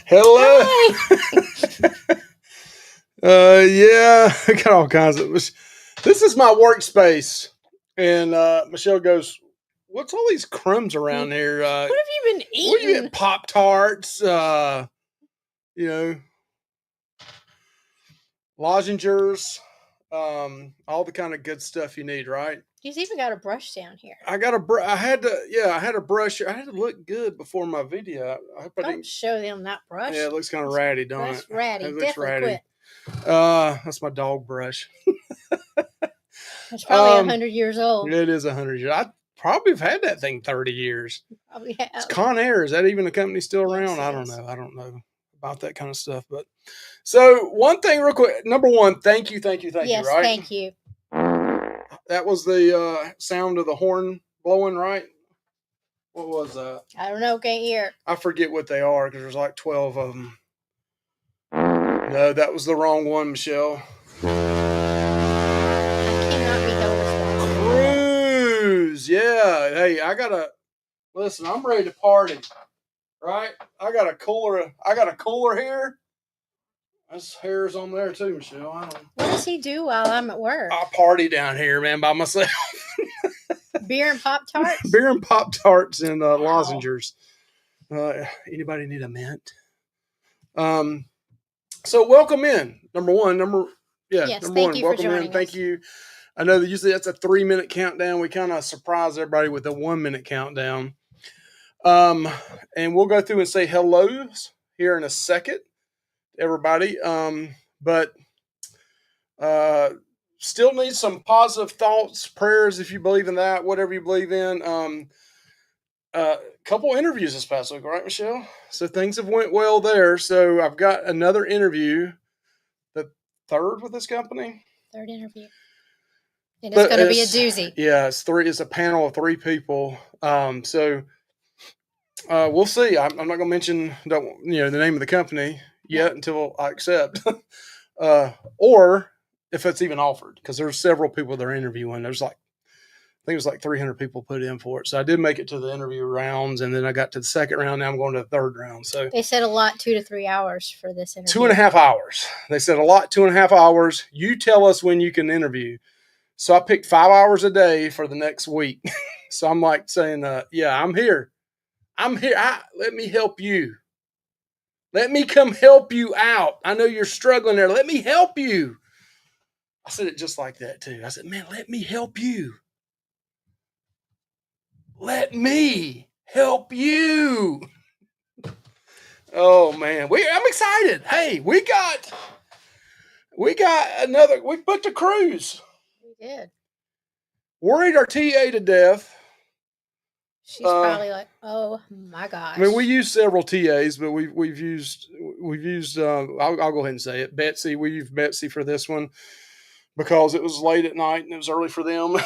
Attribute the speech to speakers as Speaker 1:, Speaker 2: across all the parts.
Speaker 1: Hello.
Speaker 2: Hi.
Speaker 1: Yeah, I got all kinds of. This is my workspace, and Michelle goes, "What's all these crumbs around here?
Speaker 2: What have you been
Speaker 1: What do you
Speaker 2: eating?
Speaker 1: get? Pop Tarts, you know, lozenges, all the kind of good stuff you need, right?"
Speaker 2: He's even got a brush down here.
Speaker 1: I got a. I had to. Yeah, I had a brush. I had to look good before my video. I hope I
Speaker 2: Don't
Speaker 1: didn't.
Speaker 2: show them that brush.
Speaker 1: Yeah, it looks kind of ratty, don't
Speaker 2: That's
Speaker 1: it?
Speaker 2: ratty.
Speaker 1: It looks
Speaker 2: Definitely
Speaker 1: ratty.
Speaker 2: quit.
Speaker 1: That's my dog brush.
Speaker 2: It's probably 100 years old.
Speaker 1: It is 100 years. I probably have had that thing 30 years.
Speaker 2: Probably
Speaker 1: It's
Speaker 2: have.
Speaker 1: Conair. Is that even a company still around?
Speaker 2: Yes,
Speaker 1: I
Speaker 2: it
Speaker 1: don't
Speaker 2: is.
Speaker 1: know. I don't know about that kind of stuff. But so one thing, real quick. Number one, thank you,
Speaker 2: Yes,
Speaker 1: right?
Speaker 2: thank you.
Speaker 1: That was the sound of the horn blowing, right? What was that?
Speaker 2: I don't know. Can't hear.
Speaker 1: I forget what they are because there's like 12 of them. No, that was the wrong one, Michelle.
Speaker 2: I cannot be held responsible.
Speaker 1: Cruise. Yeah. Hey, listen, I'm ready to party. Right? I got a cooler here. There's hairs on there too, Michelle.
Speaker 2: What does he do while I'm at work?
Speaker 1: I party down here, man, by myself.
Speaker 2: Beer and Pop Tarts?
Speaker 1: Beer and Pop Tarts and lozenges. Anybody need a mint? So welcome in. Number one.
Speaker 2: Yes,
Speaker 1: number
Speaker 2: thank
Speaker 1: one.
Speaker 2: you for
Speaker 1: Welcome in.
Speaker 2: joining
Speaker 1: Thank
Speaker 2: us.
Speaker 1: you. I know that usually that's a 3-minute countdown. We kind of surprise everybody with a 1-minute countdown. And we'll go through and say hellos here in a second, everybody. But still need some positive thoughts, prayers, if you believe in that, whatever you believe in. Couple interviews this past week, right, Michelle? So things have went well there. So I've got another interview, the third with this company.
Speaker 2: Third interview. And it's going to be a doozy.
Speaker 1: Yeah, it's a panel of 3 people. So we'll see. I'm not going to mention the name of the company yet until I accept, or if it's even offered, because there's several people they're interviewing. I think it was like 300 people put in for it. So I did make it to the interview rounds, and then I got to the second round. Now I'm going to the third round. So
Speaker 2: they said a lot, 2 to 3 hours for this interview.
Speaker 1: 2.5 hours. They said a lot, 2.5 hours. You tell us when you can interview. So I picked 5 hours a day for the next week. So I'm like saying, yeah, I'm here. Let me help you. Let me come help you out. I know you're struggling there. Let me help you. I said it just like that too. I said, man, let me help you. Let me help you. Oh man, I'm excited. Hey, we booked a cruise.
Speaker 2: We did.
Speaker 1: Worried our TA to death.
Speaker 2: She's probably like, oh my gosh.
Speaker 1: I mean, we used several TAs, but we've used I'll go ahead and say it. Betsy, we used Betsy for this one because it was late at night and it was early for them.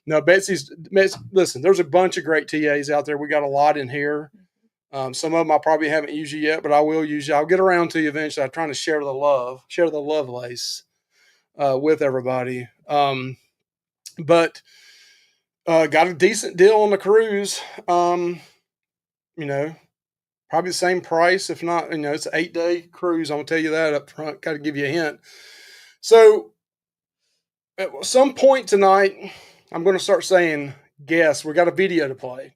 Speaker 1: No, listen, there's a bunch of great TAs out there. We got a lot in here. Some of them I probably haven't used you yet, but I will use you. I'll get around to you eventually. I'm trying to share the love lace with everybody. But got a decent deal on the cruise. Probably the same price, if not, it's an 8-day cruise. I'm gonna tell you that up front. Got to give you a hint. So at some point tonight, I'm going to start saying, guess, we got a video to play.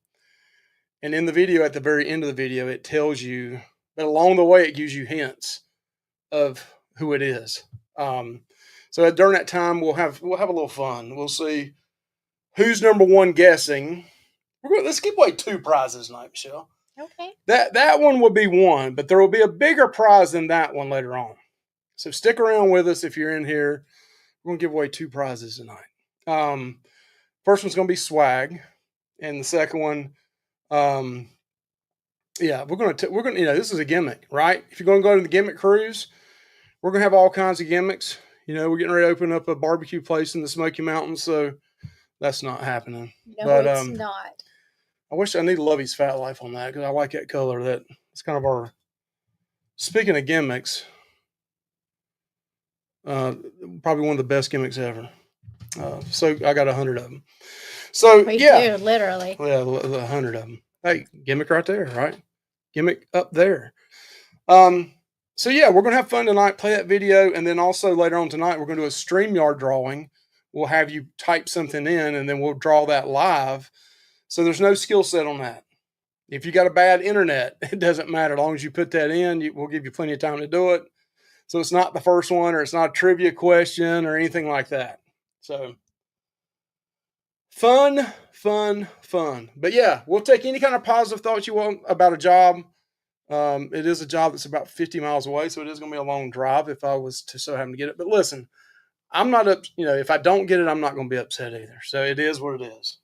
Speaker 1: And in the video, at the very end of the video, it tells you, but along the way, it gives you hints of who it is. So during that time, we'll have a little fun. We'll see who's number one guessing. Let's give away 2 prizes tonight, Michelle.
Speaker 2: Okay.
Speaker 1: That one will be one, but there will be a bigger prize than that one later on. So stick around with us if you're in here. We're gonna give away 2 prizes tonight. First one's gonna be swag, and the second one, yeah, we're gonna this is a gimmick, right? If you're gonna go to the gimmick cruise, we're gonna have all kinds of gimmicks. We're getting ready to open up a barbecue place in the Smoky Mountains, so that's not happening.
Speaker 2: No, but it's not.
Speaker 1: I need Lovey's Fat Life on that because I like that color. It's kind of our. Speaking of gimmicks, probably one of the best gimmicks ever. So I got 100 of them. So
Speaker 2: we do, literally.
Speaker 1: Yeah, 100 of them. Hey, gimmick right there, right? gimmick up there. So yeah, we're gonna have fun tonight. Play that video, and then also later on tonight, we're gonna do a StreamYard drawing. We'll have you type something in, and then we'll draw that live. So there's no skill set on that. If you got a bad internet, it doesn't matter. As long as you put that in, we'll give you plenty of time to do it. So it's not the first one, or it's not a trivia question or anything like that. So fun, fun, fun. But yeah, we'll take any kind of positive thoughts you want about a job. It is a job that's about 50 miles away, so it is going to be a long drive if I was to so happen to get it. But listen, I'm not up. If I don't get it, I'm not going to be upset either. So it is what it is.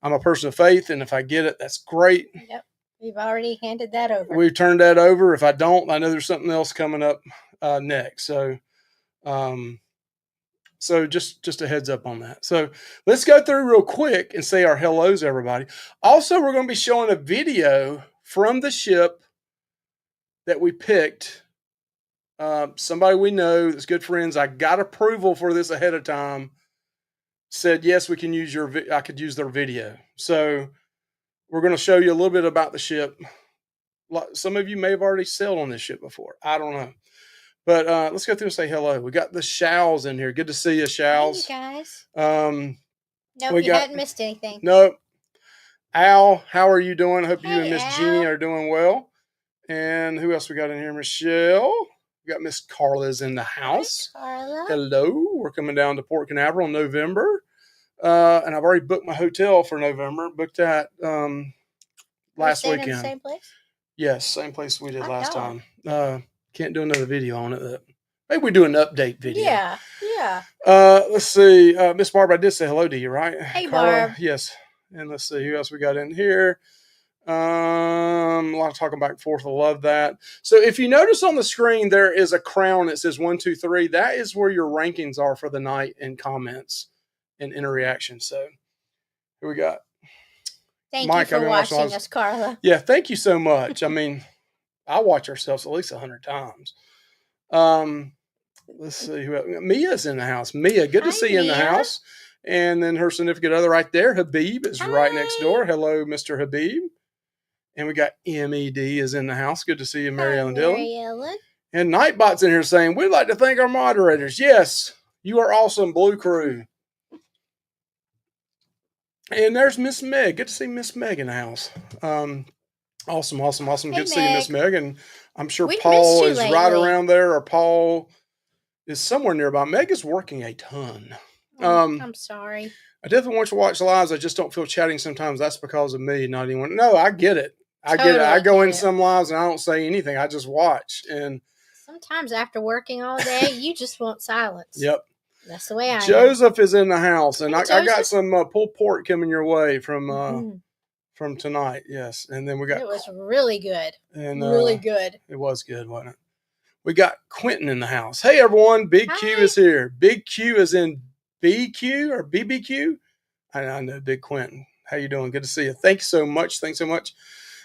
Speaker 1: I'm a person of faith, and if I get it, that's great.
Speaker 2: Yep, we've already handed that over.
Speaker 1: We've turned that over. If I don't, I know there's something else coming up next. So, just a heads up on that. So let's go through real quick and say our hellos, everybody. Also, we're going to be showing a video from the ship that we picked. Somebody we know that's good friends. I got approval for this ahead of time. Said yes, we can use I could use their video. So we're going to show you a little bit about the ship. Some of you may have already sailed on this ship before. I don't know. But let's go through and say hello. We got the Shals in here. Good to see you, Shals.
Speaker 2: Hey, guys. Nope, you hadn't missed anything.
Speaker 1: Nope. Al, how are you doing? I hope you and Miss
Speaker 2: Al.
Speaker 1: Jeannie are doing well. And who else we got in here? Michelle. We got Miss Carla's in the house.
Speaker 2: Hi, Carla.
Speaker 1: Hello. We're coming down to Port Canaveral in November. And I've already booked my hotel for November. Booked that last weekend.
Speaker 2: In the same place?
Speaker 1: Yes, same place we did last time. Can't do another video on it. Maybe we do an update video.
Speaker 2: Yeah.
Speaker 1: Let's see. Miss Barb, I did say hello to you, right?
Speaker 2: Hey,
Speaker 1: Carla?
Speaker 2: Barb.
Speaker 1: Yes. And let's see who else we got in here. A lot of talking back and forth. I love that. So if you notice on the screen, there is a crown that says 1, 2, 3. That is where your rankings are for the night in comments and interaction. So here we got.
Speaker 2: Thank Mike, you for watching us, Carla.
Speaker 1: Yeah, thank you so much. I mean, I watch ourselves at least 100 times. Let's see who else. Mia's in the house. Mia, good to see you in the house. And then her significant other right there, Habib, is right next door. Hello, Mr. Habib. And we got MED is in the house. Good to see you, Mary Ellen Dillon.
Speaker 2: Mary Ellen.
Speaker 1: And Nightbot's in here saying, we'd like to thank our moderators. Yes, you are awesome, Blue Crew. And there's Miss Meg. Good to see Miss Meg in the house. Awesome.
Speaker 2: Hey,
Speaker 1: good to see you, Miss Meg. And I'm sure
Speaker 2: We've
Speaker 1: Paul is right around there, or Paul is somewhere nearby. Meg is working a ton.
Speaker 2: I'm sorry.
Speaker 1: I definitely want you to watch lives. I just don't feel chatting sometimes. That's because of me, not anyone. No, I get it. I get it. I go in some lives and I don't say anything. I just watch. And
Speaker 2: sometimes after working all day, you just want silence.
Speaker 1: Yep.
Speaker 2: That's the way I am.
Speaker 1: Joseph is in the house, and I got some pulled pork coming your way from tonight. Yes, and then we got.
Speaker 2: It was really good.
Speaker 1: And
Speaker 2: really good.
Speaker 1: It was good, wasn't it? We got Quentin in the house. Hey everyone, Big Q is here. Big Q is in BQ or BBQ. I know Big Quentin. How you doing? Good to see you. Thanks so much.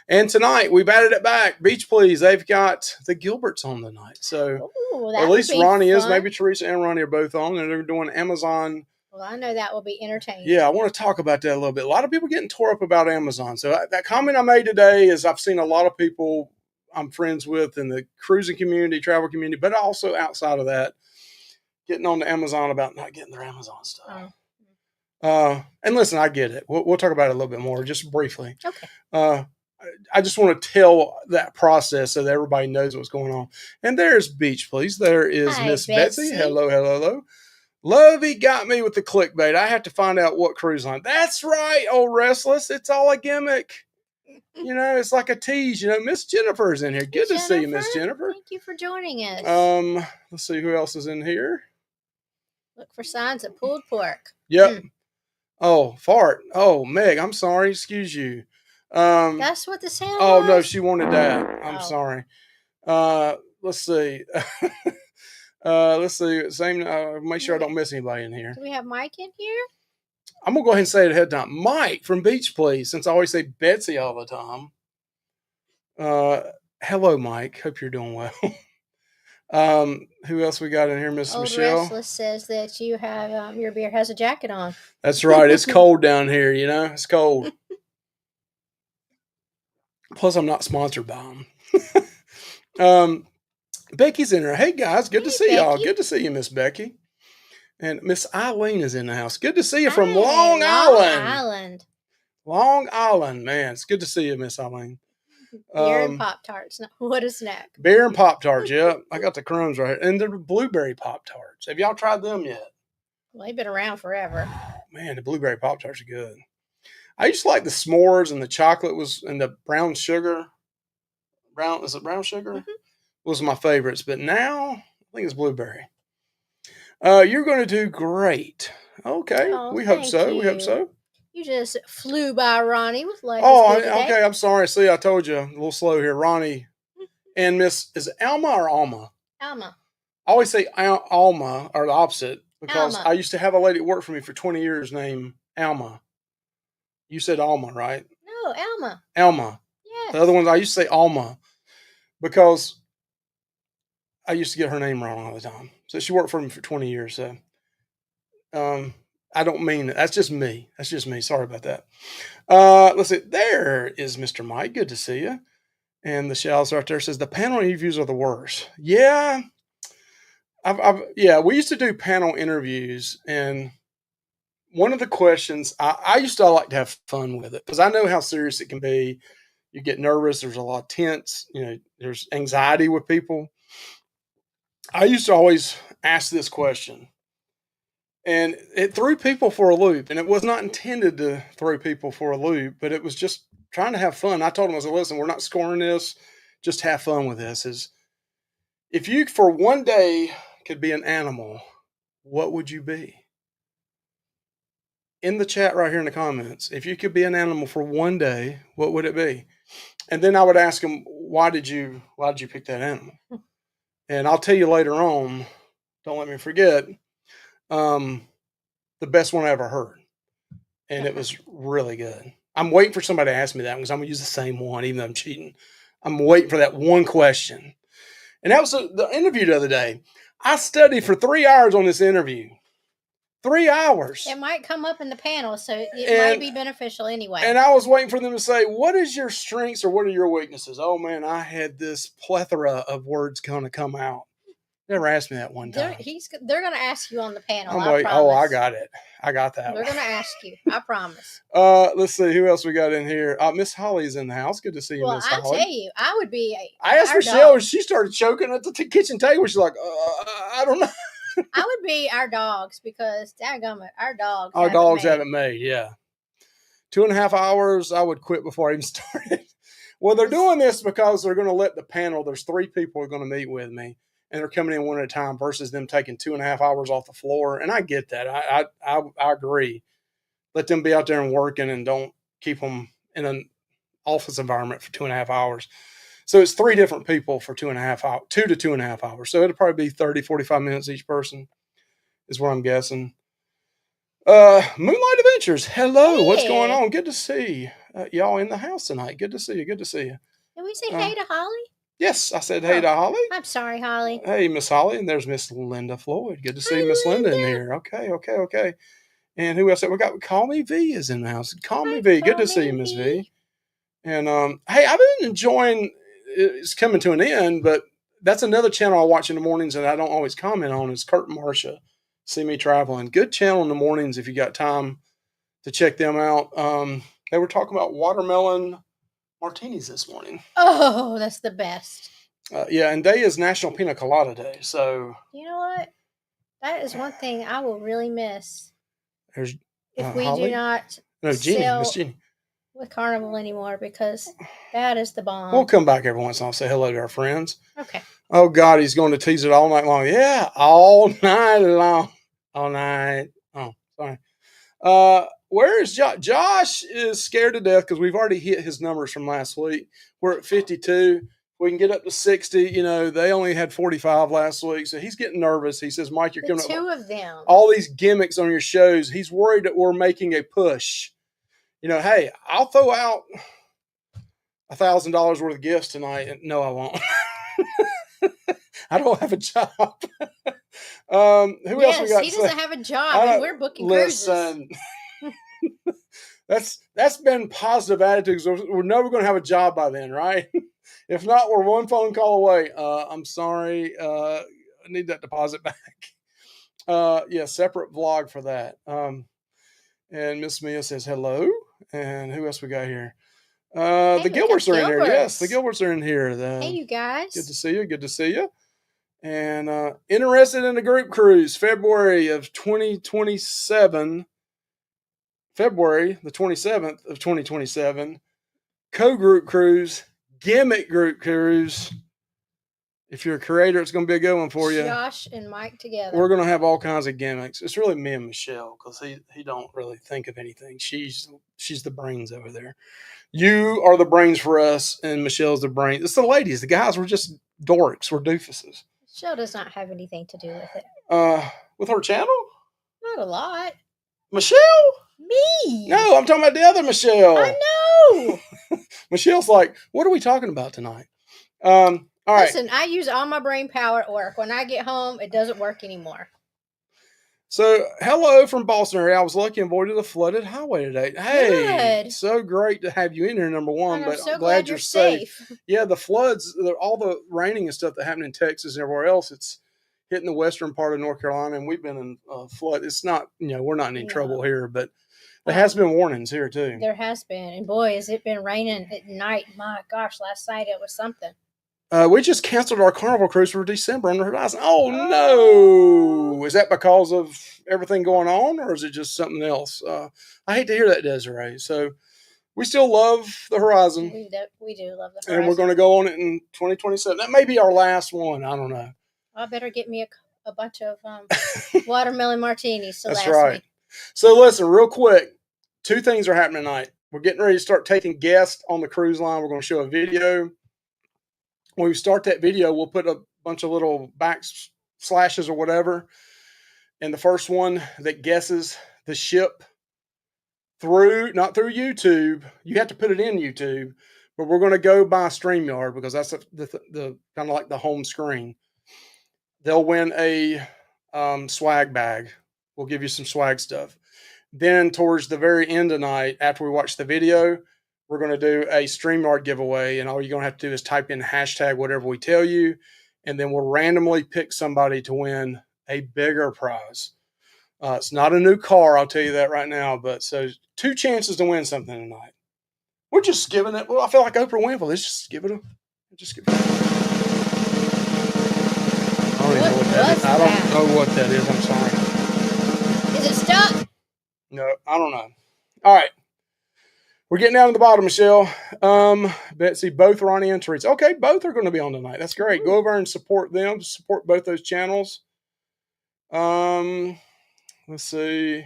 Speaker 1: And tonight we've added it back. Beach Please. They've got the Gilberts on tonight. So at least Ronnie is. Maybe Teresa and Ronnie are both on, and they're doing Amazon.
Speaker 2: Well, I know that will be entertaining.
Speaker 1: Yeah, I want to talk about that a little bit. A lot of people getting tore up about Amazon. So that comment I made today is I've seen a lot of people I'm friends with in the cruising community, travel community, but also outside of that, getting on to Amazon about not getting their Amazon stuff. And listen, I get it. We'll talk about it a little bit more, just briefly.
Speaker 2: Okay.
Speaker 1: I just want to tell that process so that everybody knows what's going on. And there's Beach Please. There is Miss Betsy. Hello. Lovey got me with the clickbait. I have to find out what cruise line. That's right, old Restless. It's all a gimmick. It's like a tease. Miss Jennifer's in here. Good to see you, Miss Jennifer.
Speaker 2: Thank you for joining us.
Speaker 1: Let's see who else is in here.
Speaker 2: Look for signs of pulled pork.
Speaker 1: Yep. Oh, fart. Oh, Meg, I'm sorry. Excuse you.
Speaker 2: That's what the sound
Speaker 1: was? No, she wanted that. I'm sorry. Let's see. Let's see. Same. Make sure I don't miss anybody in here.
Speaker 2: Do we have Mike in here?
Speaker 1: I'm gonna go ahead and say it ahead of time. Mike from Beach Please, since I always say Betsy all the time. Hello, Mike. Hope you're doing well. Who else we got in here, Miss Michelle?
Speaker 2: Restless says that you have your beer has a jacket on.
Speaker 1: That's right. It's cold down here. It's cold. Plus, I'm not sponsored by them. Becky's in there. Hey, guys. Good to see y'all.
Speaker 2: Becky.
Speaker 1: Good to see you, Miss Becky. And Miss Eileen is in the house. Good to see you from
Speaker 2: Hey,
Speaker 1: Long Island.
Speaker 2: Island.
Speaker 1: Long Island, man. It's good to see you, Miss Eileen.
Speaker 2: Beer and Pop-Tarts. What a snack.
Speaker 1: Beer and Pop-Tarts, yeah. I got the crumbs right here. And the blueberry Pop-Tarts. Have y'all tried them yet?
Speaker 2: Well, they've been around forever.
Speaker 1: Man, the blueberry Pop-Tarts are good. I used to like the s'mores and the chocolate and the brown sugar. Is it brown sugar?
Speaker 2: Mm-hmm.
Speaker 1: Was my favorites. But now, I think it's blueberry. You're going to do great. Okay. We hope so.
Speaker 2: You.
Speaker 1: We hope so.
Speaker 2: You just flew by Ronnie with life.
Speaker 1: Okay. I'm sorry. See, I told you. A little slow here. Ronnie and Miss, is it Alma or Alma?
Speaker 2: Alma.
Speaker 1: I always say Alma, or the opposite, because
Speaker 2: Alma.
Speaker 1: I used to have a lady that worked for me for 20 years named Alma. You said Alma, right?
Speaker 2: No, Alma.
Speaker 1: Alma.
Speaker 2: Yes.
Speaker 1: The other ones, I used to say Alma because I used to get her name wrong all the time. So she worked for me for 20 years. So I don't mean it. That's just me. Sorry about that. Let's see. There is Mr. Mike. Good to see you. And the shells right there says the panel interviews are the worst. Yeah. We used to do panel interviews, and one of the questions I used to like to have fun with it because I know how serious it can be. You get nervous. There's a lot of tense. There's anxiety with people. I used to always ask this question, and it threw people for a loop. And it was not intended to throw people for a loop, but it was just trying to have fun. I told them, I said, listen, we're not scoring this. Just have fun with this. Is if you for one day could be an animal, what would you be? In the chat right here in the comments, if you could be an animal for one day, what would it be? And then I would ask them, why did you pick that animal? And I'll tell you later on, don't let me forget, the best one I ever heard. And it was really good. I'm waiting for somebody to ask me that because I'm going to use the same one, even though I'm cheating. I'm waiting for that one question. And that was the interview the other day. I studied for 3 hours on this interview. 3 hours.
Speaker 2: It might come up in the panel, so it might be beneficial anyway.
Speaker 1: And I was waiting for them to say, what is your strengths or what are your weaknesses? Oh, man, I had this plethora of words going to come out. Never asked me that one time.
Speaker 2: They're going to ask you on the panel.
Speaker 1: I got it. I got that.
Speaker 2: They're going to ask you. I promise.
Speaker 1: Let's see who else we got in here. Miss Holly's in the house. Good to see you, Miss Holly.
Speaker 2: Well, I tell you, I would be.
Speaker 1: I asked Michelle, and she started choking at the kitchen table. She's like, I don't know.
Speaker 2: I would be our dogs because dadgummit, our dogs
Speaker 1: have it made. Yeah. 2.5 hours. I would quit before I even started. Well, they're doing this because they're going to let the panel. There's 3 people who are going to meet with me, and they're coming in one at a time versus them taking 2.5 hours off the floor. And I get that. I agree. Let them be out there and working, and don't keep them in an office environment for 2.5 hours. So it's 3 different people for 2.5 hours, 2 to 2.5 hours. So it'll probably be 30, 45 minutes each person is what I'm guessing. Moonlight Adventures. Hello. Hey. What's going on? Good to see y'all in the house tonight. Good to see you. Good to see you.
Speaker 2: Did we say hey to Holly?
Speaker 1: Yes, I said hey to Holly.
Speaker 2: I'm sorry, Holly.
Speaker 1: Hey, Miss Holly. And there's Miss Linda Floyd. Good to see Miss Linda in here. Okay. And who else? We got Call Me V is in the house. Call Me V. Good to see you, Miss V. And hey, I've been enjoying. It's coming to an end, but that's another channel I watch in the mornings that I don't always comment on is Kurt and Marcia. See Me Traveling. Good channel in the mornings if you got time to check them out. They were talking about watermelon martinis this morning.
Speaker 2: Oh, that's the best.
Speaker 1: Yeah, and day is National Pina Colada Day. So
Speaker 2: you know what? That is one thing I will really miss.
Speaker 1: There's
Speaker 2: if we
Speaker 1: Holly?
Speaker 2: Do not
Speaker 1: Miss Jeannie.
Speaker 2: With Carnival anymore because that is the bomb.
Speaker 1: We'll come back every once in a while and say hello to our friends.
Speaker 2: Okay.
Speaker 1: Oh, God, he's going to tease it all night long. Yeah, all night long. All night. Oh, sorry. Where is Josh? Josh is scared to death because we've already hit his numbers from last week. We're at 52. We can get up to 60. They only had 45 last week, so he's getting nervous. He says, Mike, you're coming up.
Speaker 2: 2 of them.
Speaker 1: All these gimmicks on your shows. He's worried that we're making a push. Hey, I'll throw out $1,000 worth of gifts tonight. And no, I won't. I don't have a job. Who else we got?
Speaker 2: He doesn't have a job, and we're booking cruises.
Speaker 1: That's been positive attitudes. We're never going to have a job by then, right? If not, we're one phone call away. I'm sorry. I need that deposit back. Yeah, separate vlog for that. And Miss Mia says hello. And who else we got here?
Speaker 2: Hey,
Speaker 1: The
Speaker 2: we got
Speaker 1: Gilberts are in here. Yes, the
Speaker 2: Gilberts.
Speaker 1: Gilberts are in here.
Speaker 2: Hey, you guys.
Speaker 1: Good to see you. Good to see you. And interested in the group cruise, February of 2027. February the 27th of 2027. Co-group cruise, gimmick group cruise. If you're a creator, it's going to be a good one for you.
Speaker 2: Josh and Mike together.
Speaker 1: We're going to have all kinds of gimmicks. It's really me and Michelle because he don't really think of anything. She's the brains over there. You are the brains for us, and Michelle's the brain. It's the ladies. The guys, we're just dorks. We're doofuses.
Speaker 2: Michelle does not have anything to do with it.
Speaker 1: With her channel?
Speaker 2: Not a lot.
Speaker 1: Michelle?
Speaker 2: Me?
Speaker 1: No, I'm talking about the other Michelle.
Speaker 2: I know.
Speaker 1: Michelle's like, what are we talking about tonight? All right.
Speaker 2: Listen, I use all my brain power at work. When I get home, it doesn't work anymore.
Speaker 1: So, hello from Boston area. I was lucky and avoided the flooded highway today. Hey,
Speaker 2: Good.
Speaker 1: so great to have you in here, number one.
Speaker 2: And I'm
Speaker 1: but
Speaker 2: so
Speaker 1: I'm glad you're
Speaker 2: safe.
Speaker 1: Yeah, the floods, all the raining and stuff that happened in Texas and everywhere else, it's hitting the western part of North Carolina, and we've been in flood. It's not, we're not in any trouble here, but there has been warnings here too.
Speaker 2: There has been, and boy, has it been raining at night. My gosh, last night it was something.
Speaker 1: We just canceled our Carnival cruise for December on the horizon. Oh no! Is that because of everything going on, or is it just something else? I hate to hear that, Desiree. So we still love the horizon.
Speaker 2: We do love the horizon,
Speaker 1: and we're going to go on it in 2027. That may be our last one. I don't know.
Speaker 2: I better get me a bunch of watermelon martinis.
Speaker 1: That's right. So listen, real quick, 2 things are happening tonight. We're getting ready to start taking guests on the cruise line. We're going to show a video. When we start that video, we'll put a bunch of little backslashes or whatever. And the first one that guesses the ship not through YouTube, you have to put it in YouTube, but we're going to go by StreamYard because that's the kind of like the home screen. They'll win a swag bag. We'll give you some swag stuff. Then towards the very end of the night, after we watch the video, we're going to do a StreamYard giveaway, and all you're going to have to do is type in hashtag whatever we tell you, and then we'll randomly pick somebody to win a bigger prize. It's not a new car, I'll tell you that right now, but so 2 chances to win something tonight. We're just giving it. Well, I feel like Oprah Winfrey. Let's just give it a. Just give it. I don't know what that is. I'm sorry.
Speaker 2: Is it stuck?
Speaker 1: No, I don't know. All right. We're getting down to the bottom, Michelle. Betsy, both Ronnie and Teresa. Okay, both are going to be on tonight. That's great. Go over and support them. Support both those channels. Let's see.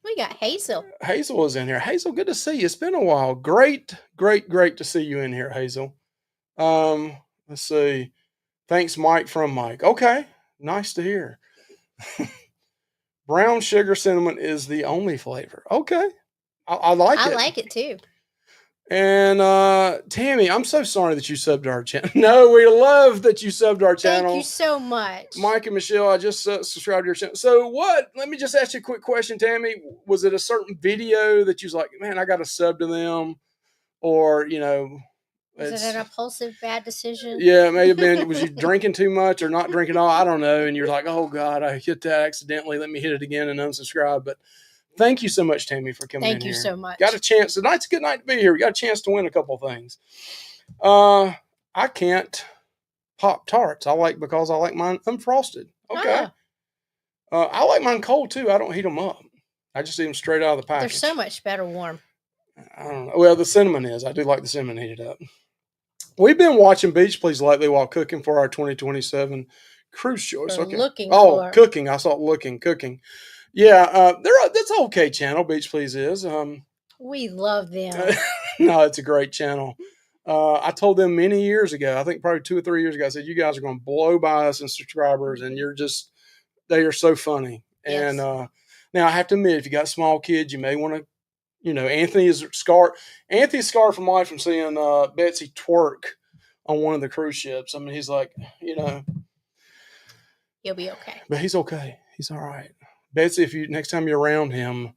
Speaker 2: We got Hazel.
Speaker 1: Hazel is in here. Hazel, good to see you. It's been a while. Great to see you in here, Hazel. Let's see. Thanks, Mike from Mike. Okay, nice to hear. Brown sugar cinnamon is the only flavor. Okay. I like it.
Speaker 2: I like it too.
Speaker 1: And Tammy, I'm so sorry that you subbed to our channel. No, we love that you subbed to our channel.
Speaker 2: Thank you so much.
Speaker 1: Mike and Michelle, I just subscribed to your channel. So what? Let me just ask you a quick question, Tammy. Was it a certain video that you was like, man, I got to sub to them? Or,
Speaker 2: was it an impulsive bad decision?
Speaker 1: Yeah, it may have been. Was you drinking too much or not drinking at all? I don't know. And you're like, oh, God, I hit that accidentally. Let me hit it again and unsubscribe. But thank you so much, Tammy, for coming in here.
Speaker 2: Thank you so much.
Speaker 1: Got a chance. Tonight's a good night to be here. We got a chance to win a couple of things. I can't pop tarts. Because I like mine unfrosted. Okay. I like mine cold, too. I don't heat them up. I just eat them straight out of the package.
Speaker 2: They're so much better warm.
Speaker 1: I don't know. Well, the cinnamon is. I do like the cinnamon heated up. We've been watching Beach Please lately while cooking for our 2027 cruise choice. Okay. Cooking. I saw cooking. Yeah, that's an okay channel. Beach Please is.
Speaker 2: We love them.
Speaker 1: No, it's a great channel. I told them many years ago, I think probably 2 or 3 years ago, I said, you guys are going to blow by us in subscribers, and they are so funny. Yes. And now I have to admit, if you got small kids, you may want to, Anthony's scarred from life from seeing Betsy twerk on one of the cruise ships. I mean, he's like,
Speaker 2: He'll be okay.
Speaker 1: But he's okay. He's all right. Betsy, if next time you're around him,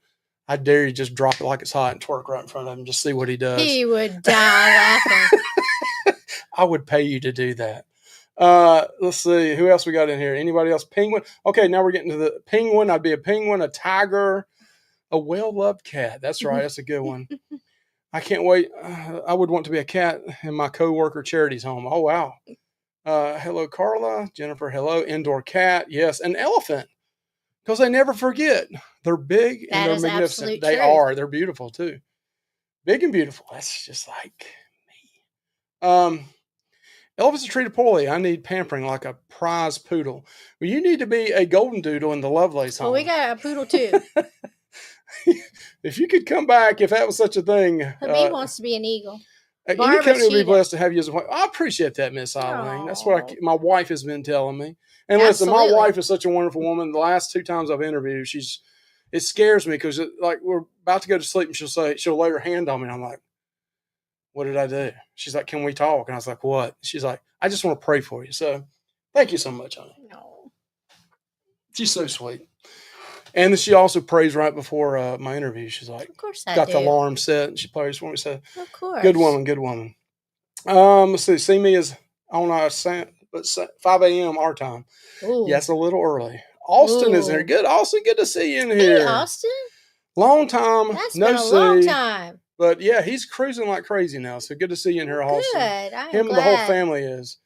Speaker 1: I dare you just drop it like it's hot and twerk right in front of him. Just see what he does.
Speaker 2: He would die laughing.
Speaker 1: I would pay you to do that. Let's see. Who else we got in here? Anybody else? Penguin. Okay, now we're getting to the penguin. I'd be a penguin, a tiger, a well-loved cat. That's right. That's a good one. I can't wait. I would want to be a cat in my co-worker Charity's home. Oh, wow. Hello, Carla. Jennifer, hello. Indoor cat. Yes. An elephant. Because they never forget. They're big and they're magnificent. They are. They're beautiful, too. Big and beautiful. That's just like me. Elephants are treated poorly. I need pampering like a prize poodle. Well, you need to be a golden doodle in the Lovelace home.
Speaker 2: Well, we got a poodle, too.
Speaker 1: If you could come back, if that was such a thing.
Speaker 2: Hubby wants to be an eagle.
Speaker 1: Any company would be blessed to have you as a wife. I appreciate that, Miss Eileen. That's what my wife has been telling me. And listen, my wife is such a wonderful woman. The last 2 times I've interviewed, it scares me because like we're about to go to sleep and she'll lay her hand on me. And I'm like, what did I do? She's like, can we talk? And I was like, what? She's like, I just want to pray for you. So thank you so much, honey.
Speaker 2: No.
Speaker 1: She's so sweet. And then she also prays right before my interview. She's like,
Speaker 2: of course I
Speaker 1: got
Speaker 2: do.
Speaker 1: The alarm set and she prays for me. So
Speaker 2: of course.
Speaker 1: Good woman. Let's see me is on our 5 a.m. our time.
Speaker 2: Ooh.
Speaker 1: Yeah, it's a little early. Austin is in here. Good, Austin. Good to see you in here.
Speaker 2: Hey, Austin.
Speaker 1: Long time.
Speaker 2: That's been a long time.
Speaker 1: But yeah, he's cruising like crazy now. So good to see you in here, Austin.
Speaker 2: Good. I'm
Speaker 1: Him
Speaker 2: glad.
Speaker 1: And the whole family is.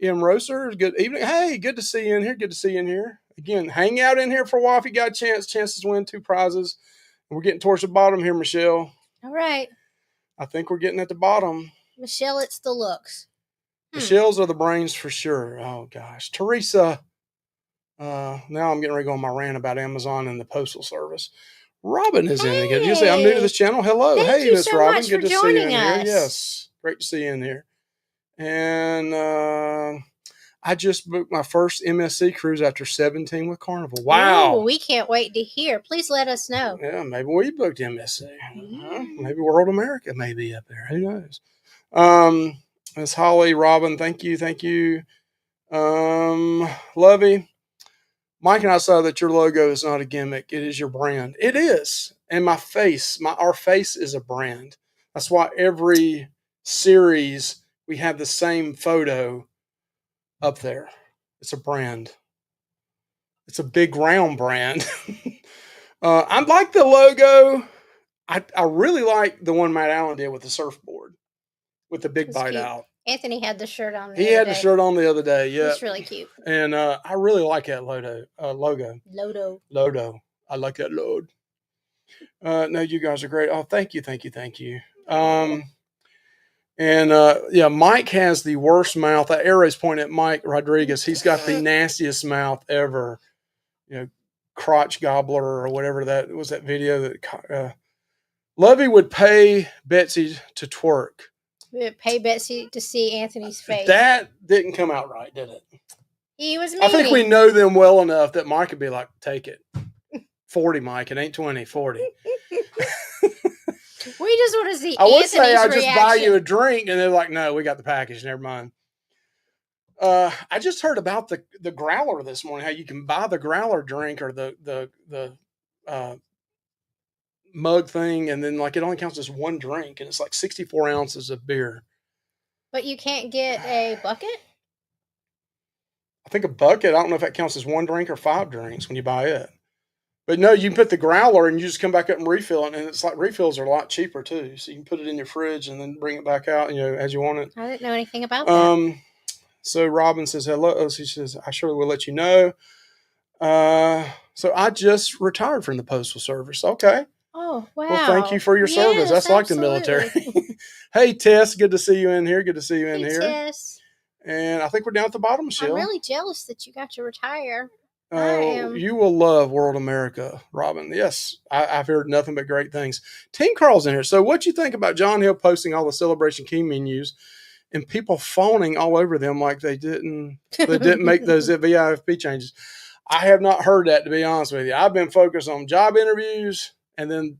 Speaker 1: M. Roser, good evening. Hey, good to see you in here. Good to see you in here. Again, hang out in here for a while if you got a chance. Chances to win 2 prizes. And we're getting towards the bottom here, Michelle.
Speaker 2: All right.
Speaker 1: I think we're getting at the bottom.
Speaker 2: Michelle, it's the looks.
Speaker 1: Michelle's are the brains for sure. Oh, gosh. Teresa. Now I'm getting ready to go on my rant about Amazon and the Postal Service. Robin is in here. You say I'm new to this channel. Hello.
Speaker 2: Thank
Speaker 1: you, Miss
Speaker 2: so
Speaker 1: Robin.
Speaker 2: Much
Speaker 1: good
Speaker 2: for
Speaker 1: to see you in
Speaker 2: us.
Speaker 1: here. Yes. Great to see you in here. And I just booked my first MSC cruise after 17 with Carnival. Wow.
Speaker 2: Ooh, we can't wait to hear. Please let us know.
Speaker 1: Yeah, maybe we booked MSC. Maybe World America may be up there. Who knows? Miss Holly, Robin, thank you. Lovey, Mike and I saw that your logo is not a gimmick. It is your brand. It is. And our face is a brand. That's why every series we have the same photo up there. It's a brand. It's a big round brand. I like the logo. I really like the one Matt Allen did with the surfboard with the big bite
Speaker 2: cute.
Speaker 1: Out.
Speaker 2: Anthony had the shirt on.
Speaker 1: He had the shirt on the other day. Yeah,
Speaker 2: it's really cute.
Speaker 1: And I really like that logo.
Speaker 2: Lodo.
Speaker 1: I like that load. No, you guys are great. Oh, thank you. Yeah, Mike has the worst mouth. That arrow's pointing at Mike Rodriguez. He's got the nastiest mouth ever. You know, crotch gobbler or whatever that was. That video that Lovey would pay Betsy to twerk.
Speaker 2: Pay Betsy to see Anthony's face.
Speaker 1: That didn't come out right, did it?
Speaker 2: He was mean.
Speaker 1: I think we know them well enough that Mike would be like, take it. 40, Mike. It ain't 20, 40.
Speaker 2: We just want to see
Speaker 1: I would
Speaker 2: Anthony's
Speaker 1: say I'll just
Speaker 2: reaction.
Speaker 1: buy you a drink, and they're like, no, we got the package. Never mind. I just heard about the growler this morning, how you can buy the growler drink or the mug thing, and then like it only counts as one drink, and it's like 64 ounces of beer.
Speaker 2: But you can't get a bucket?
Speaker 1: I think a bucket, I don't know if that counts as one drink or 5 drinks when you buy it. But no, you can put the growler and you just come back up and refill it, and it's like refills are a lot cheaper too. So you can put it in your fridge and then bring it back out, as you want it.
Speaker 2: I didn't know anything about that.
Speaker 1: So Robin says hello. She says, I surely will let you know. So I just retired from the Postal Service. Okay.
Speaker 2: Oh, wow.
Speaker 1: Well, thank you for your service. That's like the military. Hey, Tess, good to see you in here. Hey,
Speaker 2: Tess.
Speaker 1: And I think we're down at the bottom, Michelle.
Speaker 2: I'm really jealous that you got to retire.
Speaker 1: You will love World America, Robin. Yes, I've heard nothing but great things. Team Carl's in here. So what you think about John Hill posting all the Celebration King menus and people fawning all over them like they didn't make those VIFP changes? I have not heard that, to be honest with you. I've been focused on job interviews and then,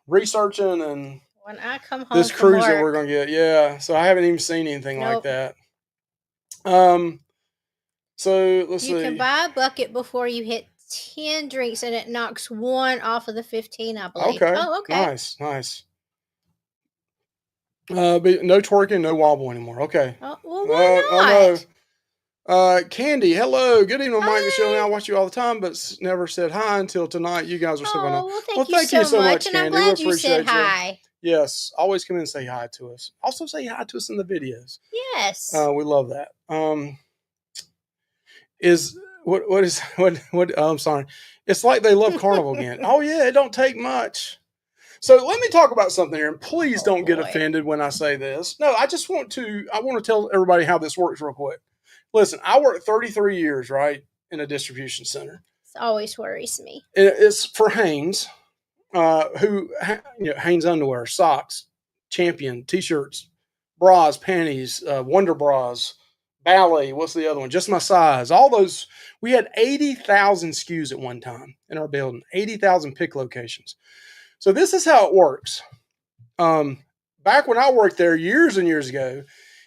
Speaker 1: researching and
Speaker 2: when I come home
Speaker 1: this cruise that we're going to get. Yeah. So I haven't even seen anything like that. So let's see.
Speaker 2: You can buy a bucket before you hit 10 drinks and it knocks one off of the 15, I believe.
Speaker 1: Okay.
Speaker 2: Oh, okay.
Speaker 1: Nice. But no twerking, no wobble anymore. Okay.
Speaker 2: Oh, well, why not?
Speaker 1: Candy, hello. Good evening, Mike and Shirley.
Speaker 2: Hi.
Speaker 1: I watch you all the time, but never said hi until tonight. You guys are so
Speaker 2: Oh,
Speaker 1: nice.
Speaker 2: well,
Speaker 1: Well,
Speaker 2: thank you so much, and I'm
Speaker 1: Candy. We
Speaker 2: glad you said
Speaker 1: appreciate you.
Speaker 2: hi.
Speaker 1: Yes, always come in and say hi to us. Also say hi to us in the videos.
Speaker 2: Yes.
Speaker 1: We love that. I'm sorry. It's like they love Carnival again. Oh yeah, it don't take much. So let me talk about something here, and please don't get offended when I say this. No, I want to tell everybody how this works real quick. Listen, I worked 33 years, right, in a distribution center.
Speaker 2: It always worries me.
Speaker 1: It's for Hanes, Hanes underwear, socks, Champion, t-shirts, bras, panties, Wonder Bras, Ballet. What's the other one? Just My Size. All those. We had 80,000 SKUs at one time in our building. 80,000 pick locations. So this is how it works. Back when I worked there years and years ago,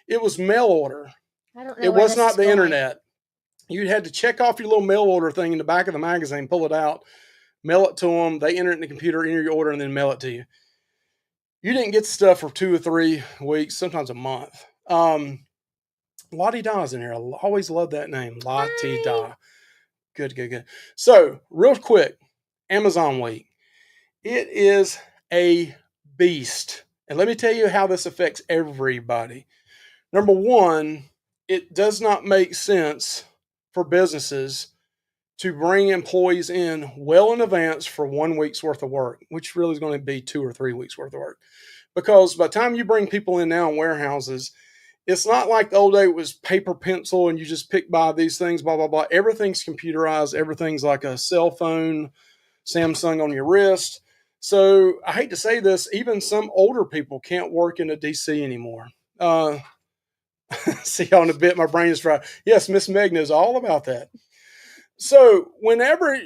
Speaker 1: it was mail order.
Speaker 2: I don't know.
Speaker 1: It was not the internet. You had to check off your little mail order thing in the back of the magazine, pull it out, mail it to them. They enter it in the computer, enter your order, and then mail it to you. You didn't get stuff for 2 or 3 weeks, sometimes a month. Lottie Da's in here. I always love that name, Lottie Da. Good. So, real quick, Amazon week. It is a beast. And let me tell you how this affects everybody. Number one, it does not make sense for businesses to bring employees in well in advance for 1 week's worth of work, which really is going to be 2 or 3 weeks worth of work. Because by the time you bring people in now in warehouses, it's not like the old day it was paper pencil and you just pick by these things, blah, blah, blah. Everything's computerized. Everything's like a cell phone, Samsung on your wrist. So I hate to say this, even some older people can't work in a DC anymore. See on a bit, my brain is fried. Yes, Miss Meg knows all about that. So whenever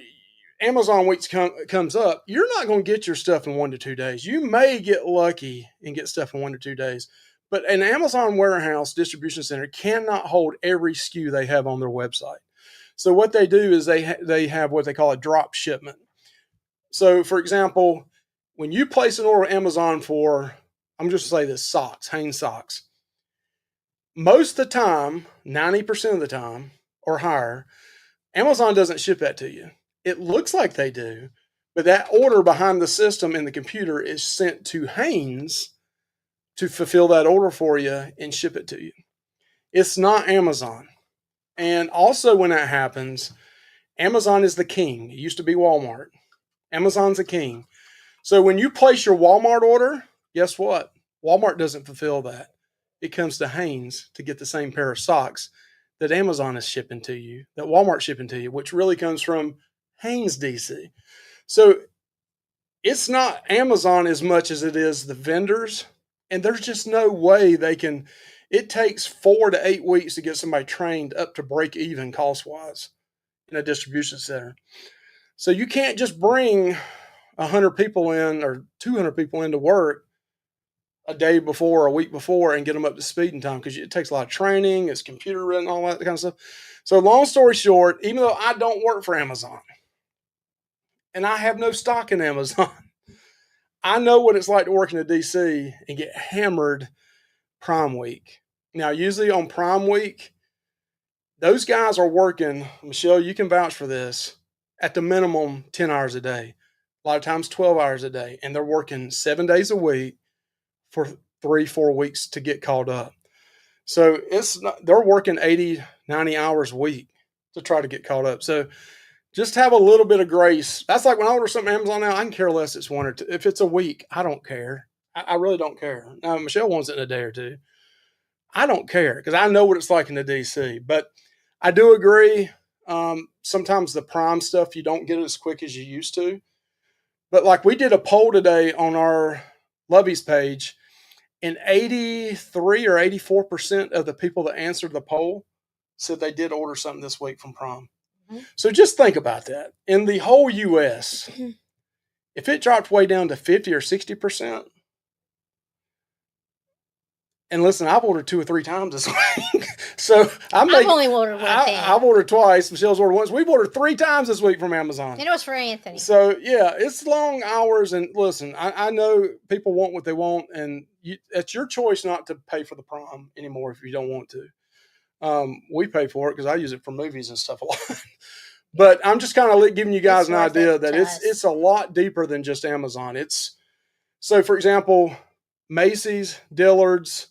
Speaker 1: Amazon week comes up, you're not going to get your stuff in 1 to 2 days. You may get lucky and get stuff in 1 to 2 days, but an Amazon warehouse distribution center cannot hold every SKU they have on their website. So what they do is they have what they call a drop shipment. So for example, when you place an order on Amazon for, I'm just going to say this, socks, Hanes socks, most of the time, 90% of the time or higher, Amazon doesn't ship that to you. It looks like they do, but that order behind the system in the computer is sent to Hanes to fulfill that order for you and ship it to you. It's not Amazon. And also when that happens, Amazon is the king. It used to be Walmart. Amazon's the king. So when you place your Walmart order, guess what? Walmart doesn't fulfill that. It comes to Hanes to get the same pair of socks that Amazon is shipping to you, that Walmart's shipping to you, which really comes from Hanes DC. So it's not Amazon as much as it is the vendors. And there's just no way they can. It takes 4 to 8 weeks to get somebody trained up to break even cost-wise in a distribution center. So you can't just bring 100 people in or 200 people into work a day before or a week before and get them up to speed in time, because it takes a lot of training, it's computer written, all that kind of stuff. So long story short, even though I don't work for Amazon and I have no stock in Amazon, I know what it's like to work in a DC and get hammered Prime Week. Now, usually on Prime Week, those guys are working, Michelle, you can vouch for this, at the minimum 10 hours a day, a lot of times 12 hours a day, and they're working 7 days a week for 3-4 weeks to get caught up. So they're working 80, 90 hours a week to try to get caught up. So just have a little bit of grace. That's like when I order something on Amazon now, I can care less it's 1 or 2. If it's a week, I don't care. I really don't care. Now, Michelle wants it in a day or 2. I don't care because I know what it's like in the DC. But I do agree. Sometimes the Prime stuff, you don't get it as quick as you used to. But like we did a poll today on our Lovey's page, and 83 or 84% of the people that answered the poll said they did order something this week from Prime. Mm-hmm. So just think about that. In the whole U.S., if it dropped way down to 50 or 60%, And listen, I've ordered 2 or 3 times this week. So
Speaker 2: I've only ordered one thing.
Speaker 1: I've ordered twice. Michelle's ordered once. We've ordered 3 times this week from Amazon.
Speaker 2: And it was for Anthony.
Speaker 1: So, yeah, it's long hours. And listen, I know people want what they want. And it's your choice not to pay for the Prime anymore if you don't want to. We pay for it because I use it for movies and stuff a lot. But I'm just kind of giving you guys an idea that it's a lot deeper than just Amazon. So, for example, Macy's, Dillard's,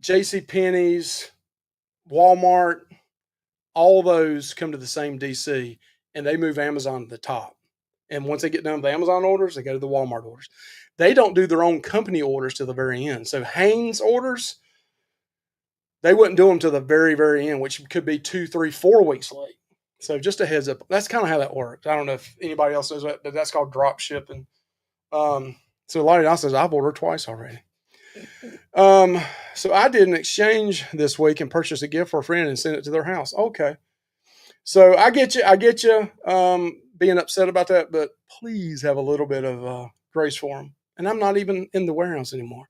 Speaker 1: JCPenney's, Walmart, all those come to the same DC, and they move Amazon to the top. And once they get done with the Amazon orders, they go to the Walmart orders. They don't do their own company orders to the very end. So Hanes orders, they wouldn't do them to the very, very end, which could be 2, 3, 4 weeks late. So just a heads up. That's kind of how that works. I don't know if anybody else knows that, but that's called drop shipping. So Lottie Dow says, I've ordered twice already. So I did an exchange this week and purchased a gift for a friend and sent it to their house. Okay. So I get you, being upset about that, but please have a little bit of grace for them. And I'm not even in the warehouse anymore.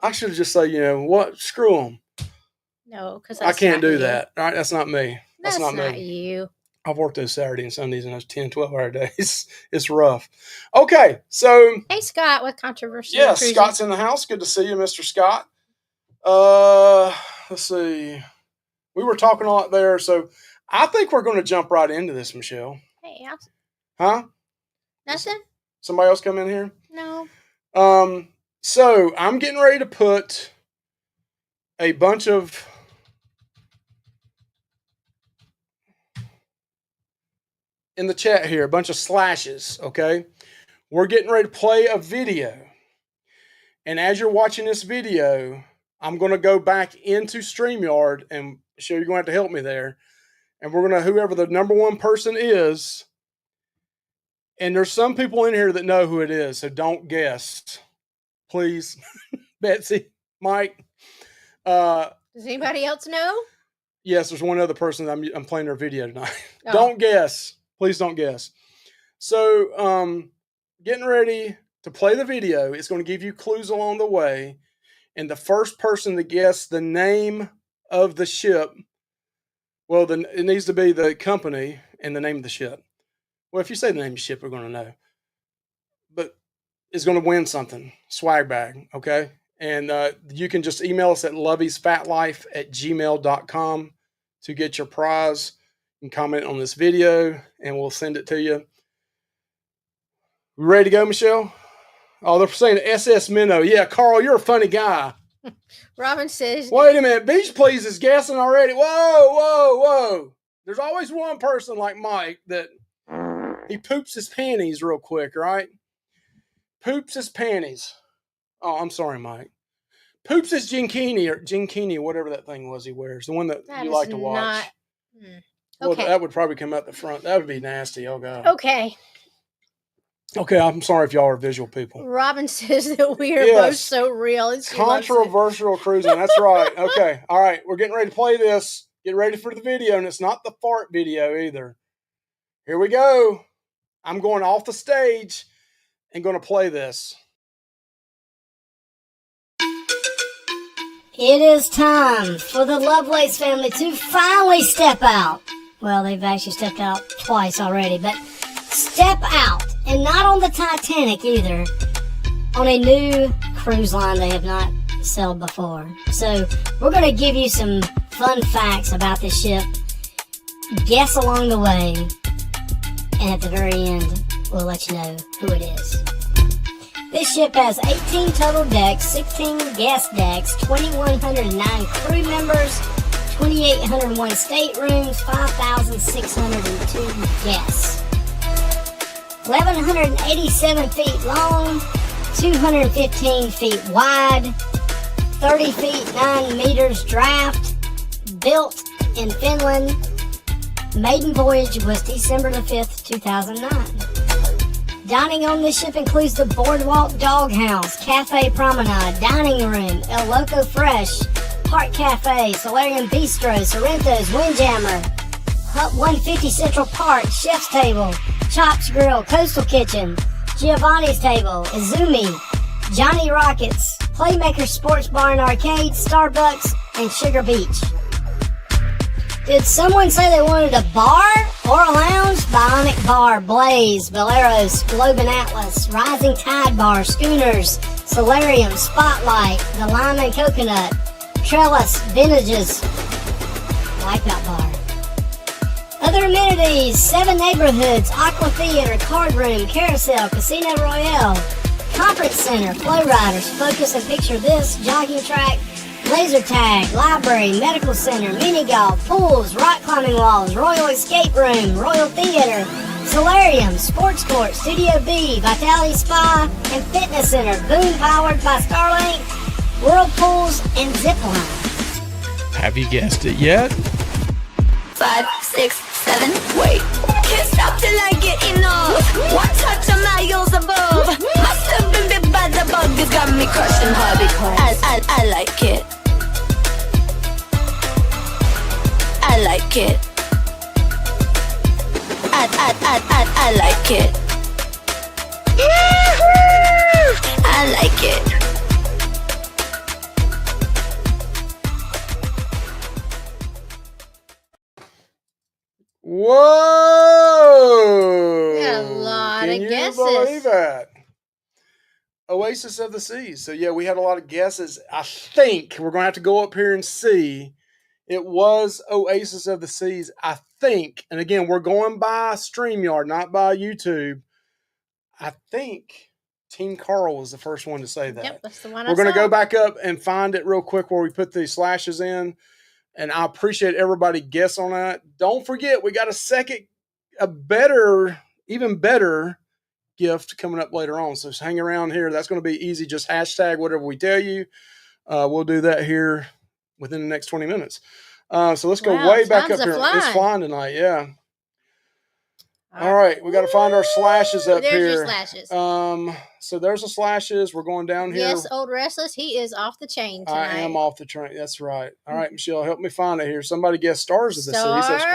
Speaker 1: I should just say, you know what, screw them.
Speaker 2: No, because
Speaker 1: I can't do that. All right, that's not me.
Speaker 2: That's not
Speaker 1: me.
Speaker 2: You.
Speaker 1: I've worked those Saturday and Sundays and those 10, 12-hour days. It's rough. Okay, so.
Speaker 2: Hey, Scott, with controversy.
Speaker 1: Yeah, Scott's in the house. Good to see you, Mr. Scott. Let's see. We were talking a lot there, so I think we're going to jump right into this, Michelle.
Speaker 2: Hey,
Speaker 1: huh?
Speaker 2: Nothing?
Speaker 1: Somebody else come in here?
Speaker 2: No.
Speaker 1: So I'm getting ready to put a bunch of in the chat here, a bunch of slashes, okay? We're getting ready to play a video. And as you're watching this video, I'm going to go back into StreamYard, and Michelle, you're going to have to help me there. And we're going to, whoever the number one person is, and there's some people in here that know who it is, so don't guess. Please. Betsy, Mike.
Speaker 2: Does anybody else know?
Speaker 1: Yes, there's one other person that I'm playing their video tonight.
Speaker 2: Oh.
Speaker 1: Don't guess. Please don't guess. So, getting ready to play the video. It's going to give you clues along the way. And the first person to guess the name of the ship, well, it needs to be the company and the name of the ship. Well, if you say the name of the ship, we're going to know. But it's going to win something. Swag bag, okay? And you can just email us at loviesfatlife@gmail.com to get your prize. You can comment on this video, and we'll send it to you. We ready to go, Michelle? Oh, they're saying SS Minnow. Yeah, Carl, you're a funny guy.
Speaker 2: Robin says...
Speaker 1: Wait a minute. Beach Please is guessing already. Whoa. There's always one person like Mike that he poops his panties real quick, right? Poops his panties. Oh, I'm sorry, Mike. Poops his jinkini, whatever that thing was he wears. The one that you like to watch.
Speaker 2: Okay.
Speaker 1: Well, that would probably come out the front. That would be nasty. Oh, God.
Speaker 2: Okay,
Speaker 1: I'm sorry if y'all are visual people.
Speaker 2: Robin says that we are both so real. And
Speaker 1: controversial cruising. That's right. Okay. All right. We're getting ready to play this. Get ready for the video. And it's not the fart video either. Here we go. I'm going off the stage and going to play this.
Speaker 3: It is time for the Lovelace family to finally step out. Well, they've actually stepped out twice already, but step out. And not on the Titanic either. On a new cruise line they have not sailed before. So we're going to give you some fun facts about this ship. Guess along the way. And at the very end, we'll let you know who it is. This ship has 18 total decks, 16 guest decks, 2,109 crew members, 2,801 staterooms, 5,602 guests. 1,187 feet long, 215 feet wide, 30 feet 9 meters draft, built in Finland. Maiden voyage was December the 5th, 2009. Dining on this ship includes the Boardwalk Doghouse, Cafe Promenade, Dining Room, El Loco Fresh, Park Cafe, Solarium Bistro, Sorrento's, Windjammer, Hut 150 Central Park, Chef's Table, Chops Grill, Coastal Kitchen, Giovanni's Table, Izumi, Johnny Rockets, Playmaker Sports Bar and Arcade, Starbucks, and Sugar Beach. Did someone say they wanted a bar or a lounge? Bionic Bar, Blaze, Valeros, Globe and Atlas, Rising Tide Bar, Schooners, Solarium, Spotlight, The Lime and Coconut, Trellis, Vintages. I like that bar. Other amenities, 7 neighborhoods, Aqua Theater, Card Room, Carousel, Casino Royale, Conference Center, Flow Riders, Focus and Picture This, Jogging Track, Laser Tag, Library, Medical Center, Mini Golf, Pools, Rock Climbing Walls, Royal Escape Room, Royal Theater, Solarium, Sports Court, Studio B, Vitality Spa, and Fitness Center, boom powered by Starlink, Whirlpools, and Zipline.
Speaker 1: Have you guessed it yet?
Speaker 4: 5, 6, 7, wait. Can't stop till I get enough. One touch of miles above. Must have been bit by the bug. It's got me crushing hard because I like it. I like it. I like it. I like it.
Speaker 1: Whoa!
Speaker 2: Yeah, a lot
Speaker 1: Can
Speaker 2: of
Speaker 1: you
Speaker 2: guesses.
Speaker 1: believe that? Oasis of the Seas. So yeah, we had a lot of guesses. I think we're gonna have to go up here and see. It was Oasis of the Seas, I think. And again, we're going by StreamYard, not by YouTube. I think Team Carl was the first one to say that.
Speaker 2: Yep, that's the one
Speaker 1: We're going to go back up and find it real quick where we put the slashes in. And I appreciate everybody guess on that. Don't forget, we got even better gift coming up later on. So just hang around here. That's going to be easy. Just hashtag whatever we tell you. We'll do that here within the next 20 minutes. So let's go way back up here. It's flying tonight. Yeah. All right. We got to find our slashes up here.
Speaker 2: There's your slashes.
Speaker 1: So there's the slashes. We're going down here.
Speaker 2: Yes, Old Restless. He is off the chain tonight.
Speaker 1: I am off the train. That's right. All right, Michelle, help me find it here. Somebody guessed Stars of the Sea. So it's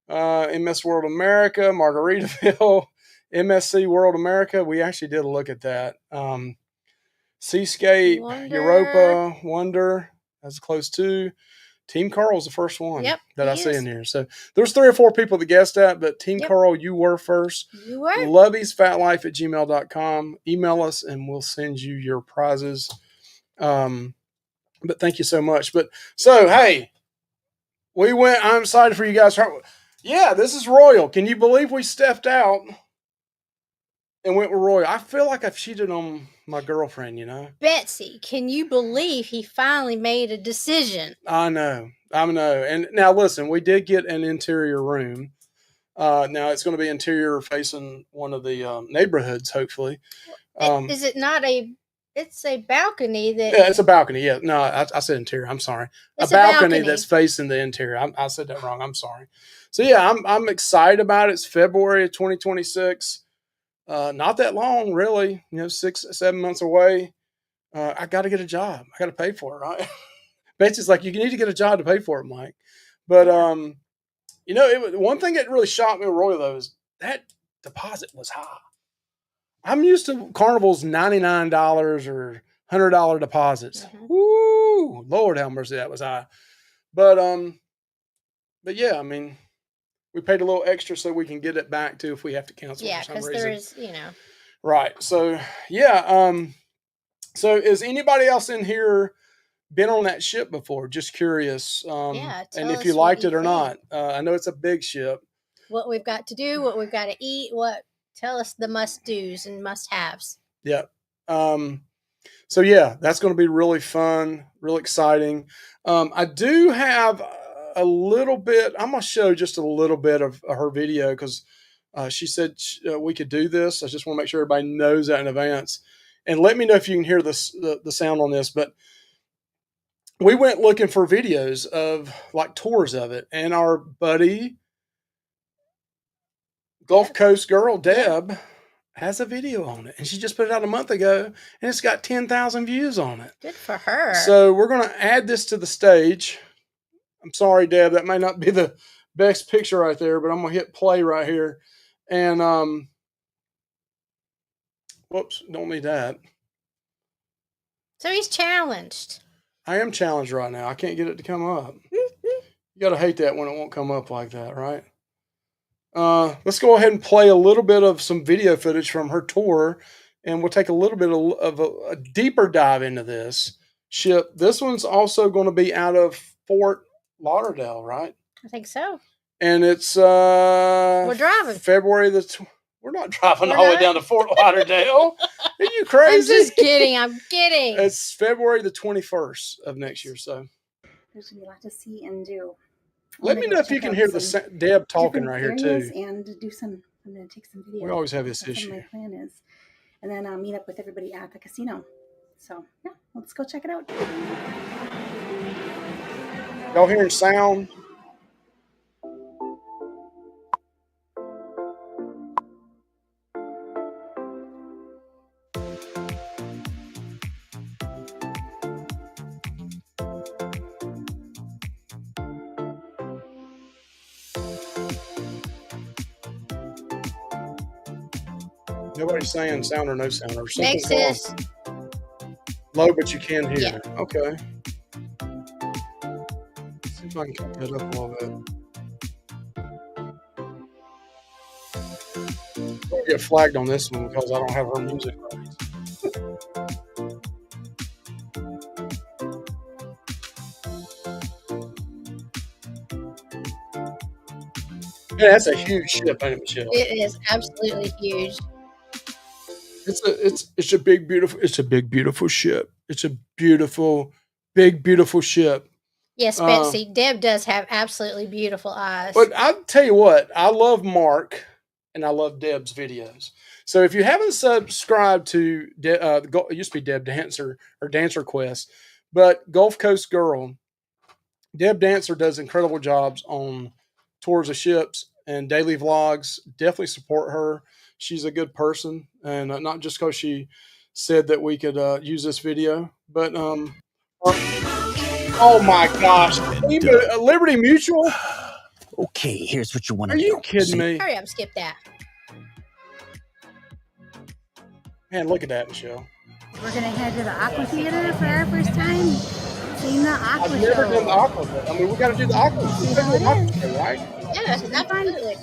Speaker 1: close. MS World America, Margaritaville, MSC World America. We actually did a look at that. Seascape,
Speaker 2: Wonder.
Speaker 1: Europa, Wonder. That's close too. Team Carl's the first one that I see in here. So there's 3 or 4 people that guessed that, but Team Carl, you were first.
Speaker 2: You were.
Speaker 1: Loviesfatlife@gmail.com. Email us and we'll send you your prizes. But thank you so much. But so, hey, I'm excited for you guys. Yeah, this is Royal. Can you believe we stepped out and went with Royal? I feel like I've cheated on my girlfriend, you know.
Speaker 2: Betsy, can you believe he finally made a decision?
Speaker 1: I know. And now listen, we did get an interior room. Now it's going to be interior facing one of the neighborhoods, hopefully.
Speaker 2: Is it not it's a balcony that...
Speaker 1: Yeah, it's a balcony. Yeah. No, I said interior. I'm sorry.
Speaker 2: It's
Speaker 1: a balcony that's facing the interior. I said that wrong. I'm sorry. So yeah, I'm excited about it. It's February of 2026. Not that long, really. 6-7 months away. I got to get a job. I got to pay for it, right? Betsy's like, you need to get a job to pay for it, Mike. But one thing that really shocked me with Roy though is that deposit was high. I'm used to Carnival's $99 or $100 deposits. Mm-hmm. Woo, Lord have mercy, that was high. But yeah, I mean, we paid a little extra so we can get it back too if we have to cancel for some reason. Yeah, because
Speaker 2: there is,
Speaker 1: Right. So, yeah. So is anybody else in here been on that ship before? Just curious. And if you liked it or not. I know it's a big ship.
Speaker 2: What we've got to do, what we've got to eat, tell us the must-dos and must-haves.
Speaker 1: Yeah. So, yeah, that's going to be really fun, really exciting. I do have a little bit. I'm going to show just a little bit of her video because she said we could do this. I just want to make sure everybody knows that in advance. And let me know if you can hear the sound on this. But we went looking for videos of like tours of it. And our buddy, Gulf Coast girl, Deb, has a video on it. And she just put it out a month ago. And it's got 10,000 views on it.
Speaker 2: Good for her.
Speaker 1: So we're going to add this to the stage. I'm sorry, Deb. That may not be the best picture right there. But I'm going to hit play right here. And, whoops, don't need that.
Speaker 2: So he's challenged.
Speaker 1: I am challenged right now. I can't get it to come up. You gotta hate that when it won't come up like that, right? Let's go ahead and play a little bit of some video footage from her tour, and we'll take a little bit of a deeper dive into this ship. This one's also going to be out of Fort Lauderdale, right?
Speaker 2: I think so.
Speaker 1: And it's
Speaker 2: We're driving.
Speaker 1: February we're not driving
Speaker 2: We're
Speaker 1: all the way
Speaker 2: not?
Speaker 1: down to Fort Lauderdale. Are you
Speaker 2: I'm
Speaker 1: crazy?
Speaker 2: just kidding. I'm kidding.
Speaker 1: It's February the 21st of next year. So
Speaker 5: There's gonna be a lot to see and do.
Speaker 1: let me know if you can hear Deb talking right here too.
Speaker 5: And do some. I'm gonna take some videos.
Speaker 1: We always have this
Speaker 5: That's
Speaker 1: issue.
Speaker 5: what my plan is, and then I'll meet up with everybody at the casino. So yeah, let's go check it out.
Speaker 1: Y'all hearing sound? Nobody's saying sound or no sound or something.
Speaker 2: Next is
Speaker 1: Low, but you can hear.
Speaker 2: Yeah.
Speaker 1: Okay. See if I can cut that up a little bit. I'll get flagged on this one because I don't have her music right. Yeah, that's a huge ship, ain't it, Michelle?
Speaker 2: it is absolutely huge.
Speaker 1: It's a big beautiful ship. It's a beautiful, big beautiful ship.
Speaker 2: Yes, Betsy. Deb does have absolutely beautiful eyes.
Speaker 1: But I'll tell you what, I love Mark and I love Deb's videos. So if you haven't subscribed to, it used to be Deb Dancer or Dancer Quest, but Gulf Coast Girl, Deb Dancer does incredible jobs on tours of ships and daily vlogs. Definitely support her. She's a good person, and not just because she said that we could use this video, but oh my gosh, Liberty Mutual.
Speaker 6: Okay, here's what you want
Speaker 1: Are
Speaker 6: to do.
Speaker 1: you kidding me?
Speaker 2: Hurry up, skip that.
Speaker 1: Man, look at that, Michelle.
Speaker 5: We're gonna head to the Aqua Theater for our first time. Seeing the Aqua
Speaker 1: I've never
Speaker 5: Show.
Speaker 1: done the aqua, but I mean, we got to do the aqua.
Speaker 5: See how it is.
Speaker 1: Show, right?
Speaker 2: Yes, absolutely.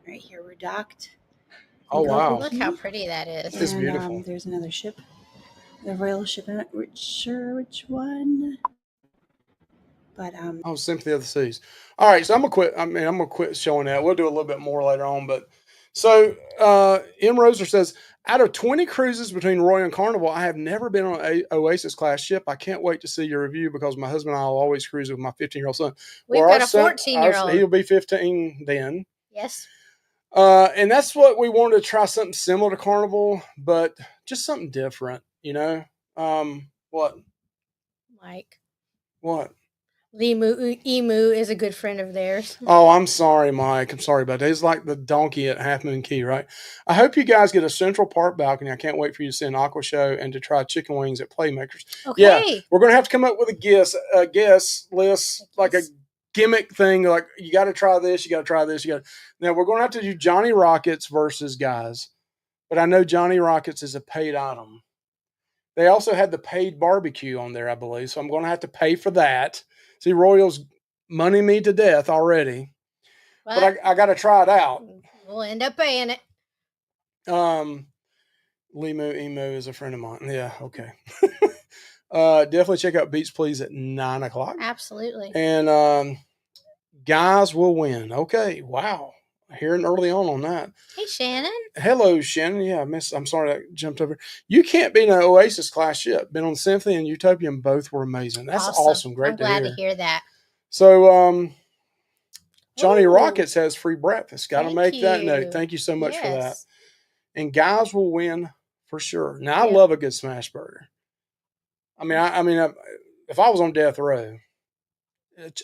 Speaker 5: Right here, we're docked.
Speaker 1: Oh wow,
Speaker 2: Look how pretty that is.
Speaker 1: It's beautiful.
Speaker 5: There's another ship, the Royal ship. I'm not sure which one, but
Speaker 1: Oh, Sympathy of the Seas. All right, so I'm gonna quit. I'm gonna quit showing that. We'll do a little bit more later on. But so M. Roser says, out of 20 cruises between Royal and Carnival, I have never been on an Oasis class ship. I can't wait to see your review because my husband and I will always cruise with my 15-year-old son.
Speaker 2: We've
Speaker 1: Well,
Speaker 2: got a
Speaker 1: our son-
Speaker 2: 14-year-old.
Speaker 1: He'll be 15 then.
Speaker 2: Yes.
Speaker 1: And that's what we wanted to try, something similar to Carnival, but just something different, you know? What?
Speaker 2: Mike.
Speaker 1: What?
Speaker 2: Emu is a good friend of theirs.
Speaker 1: Oh, I'm sorry, Mike. I'm sorry about that. He's like the donkey at Half Moon Key, right? I hope you guys get a Central Park balcony. I can't wait for you to see an Aqua Show and to try chicken wings at Playmakers.
Speaker 2: Okay.
Speaker 1: Yeah, we're going to have to come up with a guest list, like a gimmick thing. Like, you got to try this, you got to try this. Now, we're going to have to do Johnny Rockets versus guys. But I know Johnny Rockets is a paid item. They also had the paid barbecue on there, I believe. So I'm going to have to pay for that. See, Royals money me to death already. But I got to try it out.
Speaker 2: We'll end up paying it.
Speaker 1: Limu Emu is a friend of mine. Yeah, okay. Definitely check out Beats Please at 9 o'clock.
Speaker 2: Absolutely.
Speaker 1: And guys will win. Okay, wow. Hearing early on that.
Speaker 2: Hey, Shannon.
Speaker 1: Hello, Shannon. Yeah, I'm sorry I jumped over. You can't be in an Oasis class ship. Been on Symphony and Utopia, and both were amazing. That's awesome. Great
Speaker 2: I'm
Speaker 1: to
Speaker 2: glad
Speaker 1: hear.
Speaker 2: to hear that.
Speaker 1: So, Johnny
Speaker 2: Ooh.
Speaker 1: Rockets has free breakfast. Got to
Speaker 2: Thank
Speaker 1: make that
Speaker 2: you.
Speaker 1: note. Thank you so much for that.
Speaker 2: Yes.
Speaker 1: And guys will win for sure. Now, I
Speaker 2: Yeah.
Speaker 1: love a good smash burger. I mean, if I was on death row,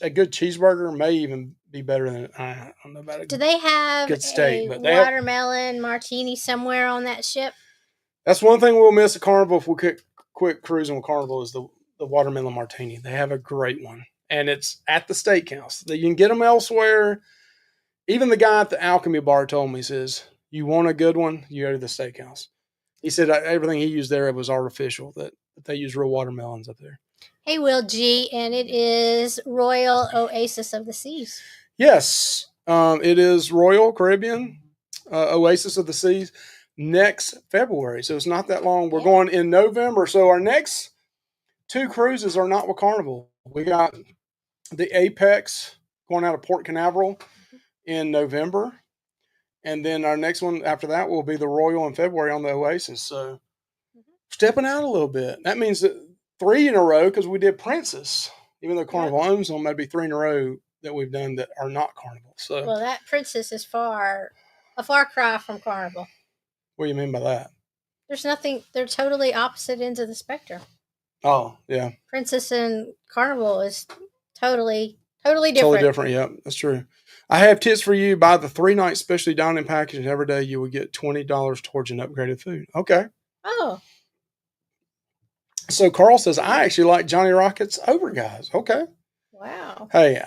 Speaker 1: a good cheeseburger may even be better than I don't know about it.
Speaker 2: Do they have
Speaker 1: Good steak,
Speaker 2: a
Speaker 1: but they have-
Speaker 2: watermelon martini somewhere on that ship?
Speaker 1: That's one thing we'll miss at Carnival if we quit cruising with Carnival is the watermelon martini. They have a great one, and it's at the steakhouse. You can get them elsewhere. Even the guy at the Alchemy Bar told me, he says, you want a good one, you go to the steakhouse. He said everything he used there was artificial, that they use real watermelons up there.
Speaker 2: Hey, Will G, and it is Royal Oasis of the Seas.
Speaker 1: Yes, it is Royal Caribbean Oasis of the Seas next February. So it's not that long. We're going in November. So our next 2 cruises are not with Carnival. We got the Apex going out of Port Canaveral in November. And then our next one after that will be the Royal in February on the Oasis. So stepping out a little bit. That means that 3 in a row, because we did Princess. Even though Carnival owns them, maybe 3 in a row that we've done that are not Carnival. So,
Speaker 2: well, that Princess is a far cry from Carnival.
Speaker 1: What do you mean by that?
Speaker 2: There's nothing. They're totally opposite ends of the spectrum.
Speaker 1: Oh, yeah.
Speaker 2: Princess and Carnival is totally different.
Speaker 1: Totally different, yeah. That's true. I have tips for you. Buy the 3-night specialty dining package, and every day you will get $20 towards an upgraded food. Okay.
Speaker 2: Oh.
Speaker 1: So Carl says, I actually like Johnny Rockets over guys. Okay.
Speaker 2: Wow.
Speaker 1: Hey,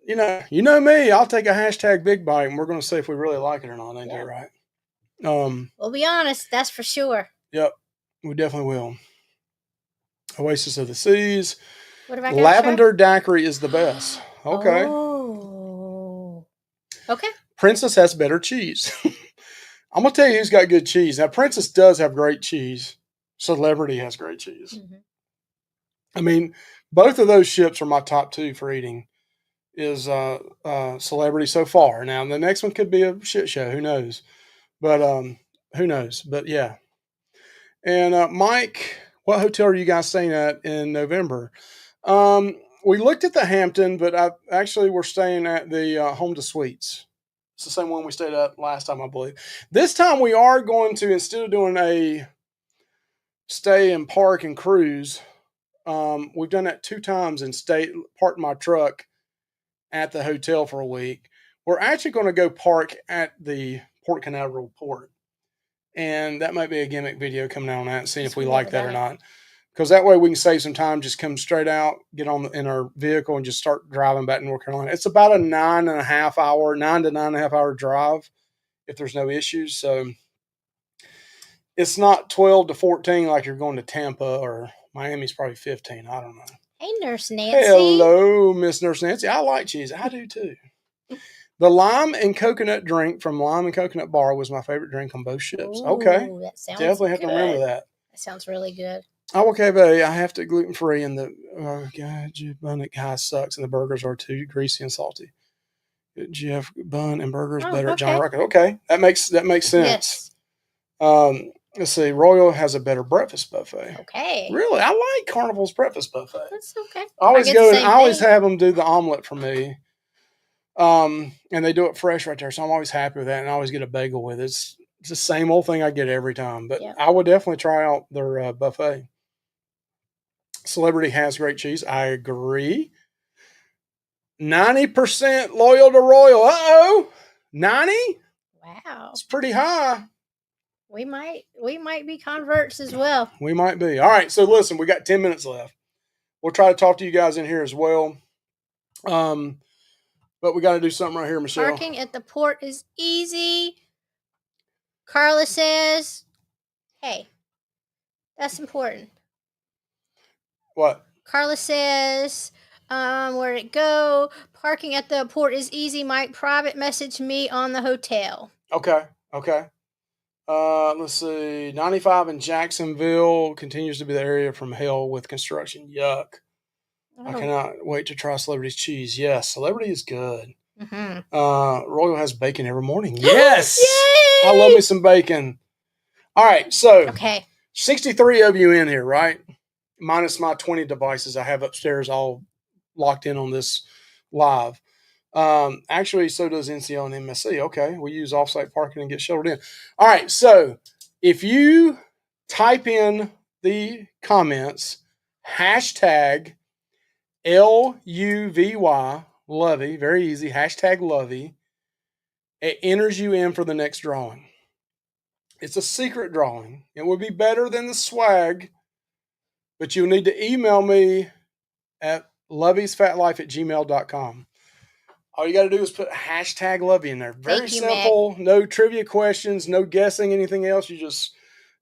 Speaker 1: you know me. I'll take a hashtag big bite, and we're going to see if we really like it or not. Ain't that right?
Speaker 2: We'll be honest. That's for sure.
Speaker 1: Yep. We definitely will. Oasis of the Seas.
Speaker 2: What about
Speaker 1: Lavender Daiquiri is the best. Okay.
Speaker 2: Oh. Okay.
Speaker 1: Princess has better cheese. I'm going to tell you who's got good cheese. Now, Princess does have great cheese. Celebrity has great cheese.
Speaker 2: Mm-hmm.
Speaker 1: I mean, both of those ships are my top 2 for eating. Is Celebrity so far. Now, the next one could be a shit show. Who knows? But who knows? But yeah. And Mike, what hotel are you guys staying at in November? We looked at the Hampton, but we're staying at the Home to Suites. It's the same one we stayed at last time, I believe. This time we are going to, instead of doing a stay and park and cruise, we've done that 2 times and parked my truck at the hotel for a week. We're actually going to go park at the Port Canaveral port. And that might be a gimmick video coming out on that and see if we like that or not. Because that way we can save some time, just come straight out, get in our vehicle and just start driving back to North Carolina. It's about a 9 to 9.5 hour drive if there's no issues. So it's not 12 to 14 like you're going to Tampa, or Miami's probably 15. I don't know.
Speaker 2: Hey, Nurse Nancy.
Speaker 1: Hello, Miss Nurse Nancy. I like cheese. I do too. The lime and coconut drink from Lime and Coconut Bar was my favorite drink on both ships.
Speaker 2: Ooh,
Speaker 1: okay.
Speaker 2: That sounds
Speaker 1: Definitely have
Speaker 2: good.
Speaker 1: to remember that.
Speaker 2: That sounds really good.
Speaker 1: Oh, okay, but I have to gluten-free, and the bun guy sucks, and the burgers are too greasy and salty. Jeff bun and burgers better at Johnny Rocket. Okay, that makes sense.
Speaker 2: Yes.
Speaker 1: Let's see. Royal has a better breakfast buffet.
Speaker 2: Okay.
Speaker 1: Really, I like Carnival's breakfast buffet.
Speaker 2: That's okay.
Speaker 1: I always have them do the omelet for me. And they do it fresh right there, so I'm always happy with that, and I always get a bagel with it. It's the same old thing I get every time, but I would definitely try out their buffet. Celebrity has great cheese. I agree. 90% loyal to Royal. Uh-oh. 90?
Speaker 2: Wow.
Speaker 1: It's pretty high.
Speaker 2: We might be converts as well.
Speaker 1: We might be. All right, so listen, we got 10 minutes left. We'll try to talk to you guys in here as well. But we got to do something right here, Michelle.
Speaker 2: Parking at the port is easy. Carla says, hey, that's important.
Speaker 1: What?
Speaker 2: Carla says, where'd it go? Parking at the port is easy. Mike, private message me on the hotel.
Speaker 1: Okay. Let's see. 95 in Jacksonville continues to be the area from hell with construction. Yuck. I cannot wait to try Celebrity's cheese. Yes, Celebrity is good.
Speaker 2: Mm-hmm.
Speaker 1: Royal has bacon every morning. Yes. I love me some bacon. All right, so 63 of you in here, right? Minus my 20 devices I have upstairs all locked in on this live. Actually, so does NCL and MSC. Okay, we use offsite parking and get shuttled in. All right, so if you type in the comments, hashtag LUVY, Lovey, very easy, hashtag Lovey, it enters you in for the next drawing. It's a secret drawing. It would be better than the swag, but you'll need to email me at loveysfatlife@gmail.com. All you got to do is put hashtag Lovey in there. Very
Speaker 2: Thank you,
Speaker 1: simple. No trivia questions, no guessing anything else. You just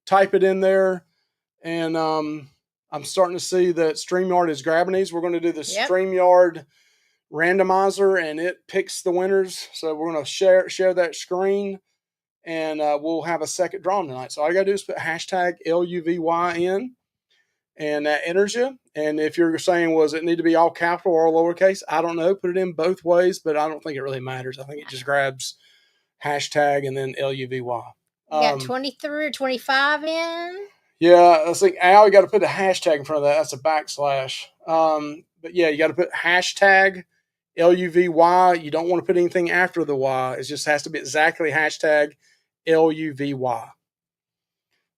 Speaker 1: type it in there. And I'm starting to see that StreamYard is grabbing these. We're going to do the StreamYard randomizer, and it picks the winners. So we're going to share that screen, and we'll have a second drawing tonight. So all you got to do is put hashtag LUVY in, and that enters you. And if you're saying, was it need to be all capital or lowercase? I don't know. Put it in both ways, but I don't think it really matters. I think it just grabs hashtag and then LUVY.
Speaker 2: You got 23 or 25 in?
Speaker 1: Yeah, I think, Al, you got to put a hashtag in front of that. That's a backslash. But yeah, you got to put hashtag LUVY. You don't want to put anything after the Y. It just has to be exactly hashtag LUVY.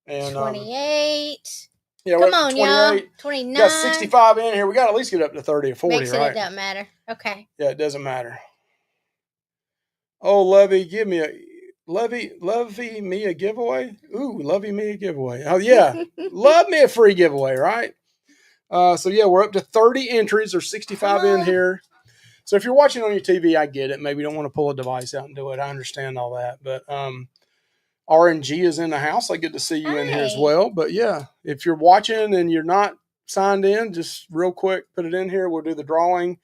Speaker 1: And
Speaker 2: 28.
Speaker 1: Yeah,
Speaker 2: come on, y'all.
Speaker 1: 29. Got 65 in here. We got to at least get up to 30 or 40,
Speaker 2: Makes
Speaker 1: right?
Speaker 2: It doesn't matter. Okay.
Speaker 1: Yeah, it doesn't matter. Oh, Lovey, give me a Lovey me a giveaway. Ooh, Lovey me a giveaway. Oh yeah, love me a free giveaway, right? So yeah, we're up to 30 entries. There's 65 in here. So if you're watching on your TV, I get it. Maybe you don't want to pull a device out and do it. I understand all that, but RNG is in the house. I get to see you in here as well. But yeah, if you're watching and you're not signed in, just real quick, put it in here. We'll do the drawing.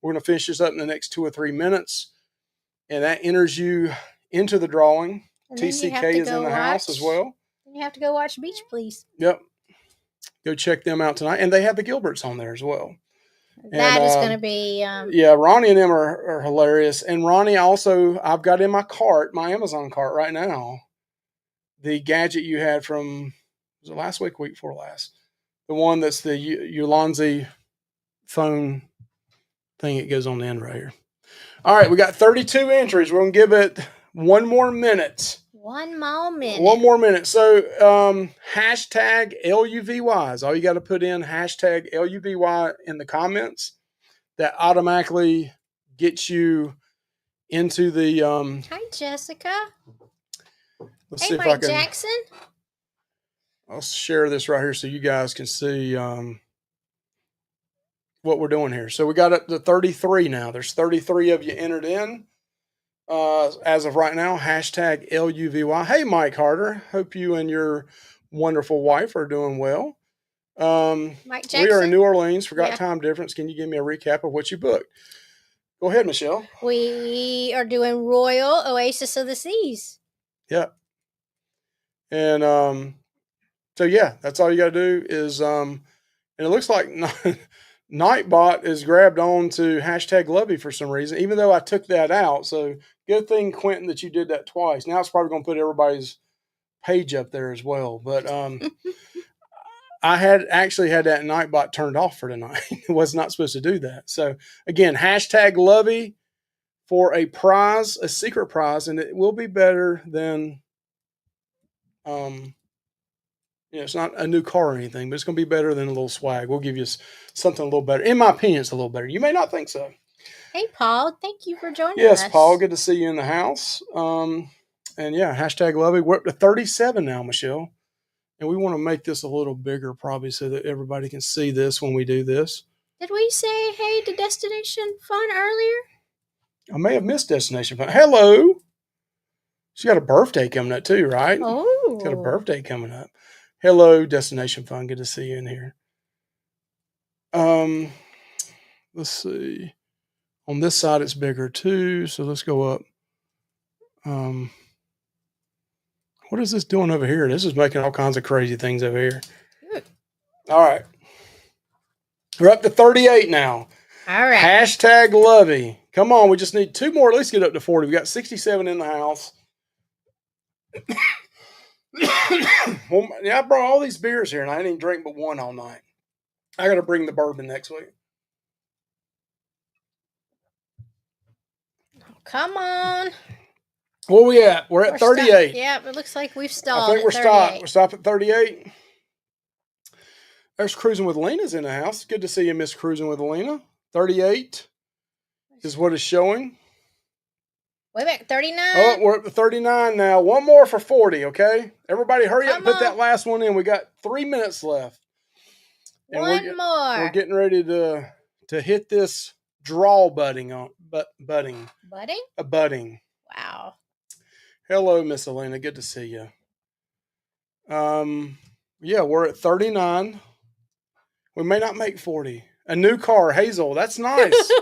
Speaker 1: We're going to finish this up in the next 2 or 3 minutes. And that enters you into the drawing. TCK is in the house as well.
Speaker 2: You have to go watch Beach Please.
Speaker 1: Yep. Go check them out tonight. And they have the Gilberts on there as well.
Speaker 2: That is going to be...
Speaker 1: yeah, Ronnie and them are hilarious. And Ronnie also, I've got in my cart, my Amazon cart right now, the gadget you had from, was it last week, week before last? The one that's the Ulanzi phone thing. It goes on the end right here. All right, we got 32 entries. We're going to give it one more minute.
Speaker 2: One more minute.
Speaker 1: One more minute. So, hashtag LUVY is all you got to put in. Hashtag LUVY in the comments. That automatically gets you into the.
Speaker 2: Hi, Jessica.
Speaker 1: Let's
Speaker 2: hey,
Speaker 1: see
Speaker 2: Mike
Speaker 1: if I can,
Speaker 2: Jackson.
Speaker 1: I'll share this right here so you guys can see what we're doing here. So we got up to 33 now. There's 33 of you entered in. As of right now, hashtag LUVY. Hey, Mike Harder. Hope you and your wonderful wife are doing well.
Speaker 2: Mike Jackson.
Speaker 1: We are in New Orleans. Forgot time difference. Can you give me a recap of what you booked? Go ahead, Michelle.
Speaker 2: We are doing Royal Oasis of the Seas.
Speaker 1: Yeah. And so yeah, that's all you got to do is and it looks like Nightbot is grabbed on to hashtag Lovey for some reason, even though I took that out. So good thing, Quentin, that you did that twice. Now it's probably going to put everybody's page up there as well. But I had actually had that Nightbot turned off for tonight. It was not supposed to do that. So again, hashtag Lovey for a prize, a secret prize, and it will be better than it's not a new car or anything, but it's going to be better than a little swag. We'll give you something a little better. In my opinion, it's a little better. You may not think so.
Speaker 2: Hey, Paul. Thank you for joining us.
Speaker 1: Yes, Paul. Good to see you in the house. And yeah, hashtag Lovey. We're up to 37 now, Michelle. And we want to make this a little bigger probably so that everybody can see this when we do this.
Speaker 2: Did we say hey to Destination Fun earlier?
Speaker 1: I may have missed Destination Fun. Hello. She's got a birthday coming up too, right?
Speaker 2: Oh.
Speaker 1: Got a birthday coming up. Hello, Destination Fun. Good to see you in here. Let's see. On this side, it's bigger too. So let's go up. What is this doing over here? This is making all kinds of crazy things over here. All right. We're up to 38 now.
Speaker 2: All right.
Speaker 1: Hashtag Lovey. Come on. We just need 2 more. Let's get up to 40. We got 67 in the house. Well, yeah, I brought all these beers here, and I didn't drink but one all night. I got to bring the bourbon next week.
Speaker 2: Come on.
Speaker 1: Where we at? We're at 38.
Speaker 2: Yeah, it looks like we've stalled.
Speaker 1: I think we're stopped. We're stopped at 38. There's Cruising with Lena's in the house. Good to see you, Miss Cruising with Lena. 38 is what it's showing.
Speaker 2: Way back, 39.
Speaker 1: Oh, we're up to 39 now. One more for 40, okay? Everybody hurry up and put that last one in. We got 3 minutes left. And
Speaker 2: one more.
Speaker 1: We're getting ready to to hit this draw budding.
Speaker 2: Budding?
Speaker 1: A budding.
Speaker 2: Wow.
Speaker 1: Hello, Miss Elena. Good to see you. Yeah, we're at 39. We may not make 40. A new car, Hazel. That's nice.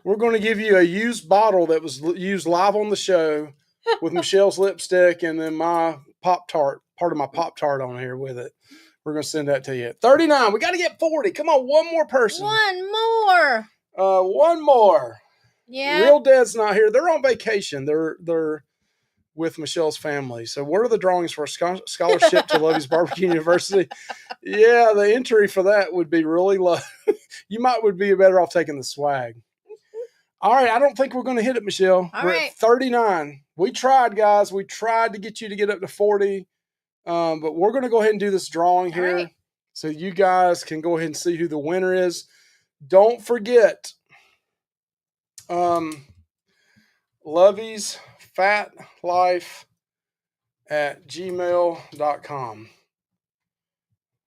Speaker 1: We're going to give you a used bottle that was used live on the show with Michelle's lipstick and then my Pop-Tart, part of my Pop-Tart on here with it. We're going to send that to you. 39. We got to get 40. Come on, one more person.
Speaker 2: One more.
Speaker 1: One more.
Speaker 2: Yeah.
Speaker 1: Real Dead's not here. They're on vacation. They're with Michelle's family. So what are the drawings for a scholarship to Lovey's Barbecue University? Yeah, the entry for that would be really low. You would be better off taking the swag. All right, I don't think we're going to hit it, Michelle. We're at 39. We tried, guys. We tried to get you to get up to 40. But we're going to go ahead and do this drawing here so you guys can go ahead and see who the winner is. Don't forget, Lovey's Fat Life at gmail.com.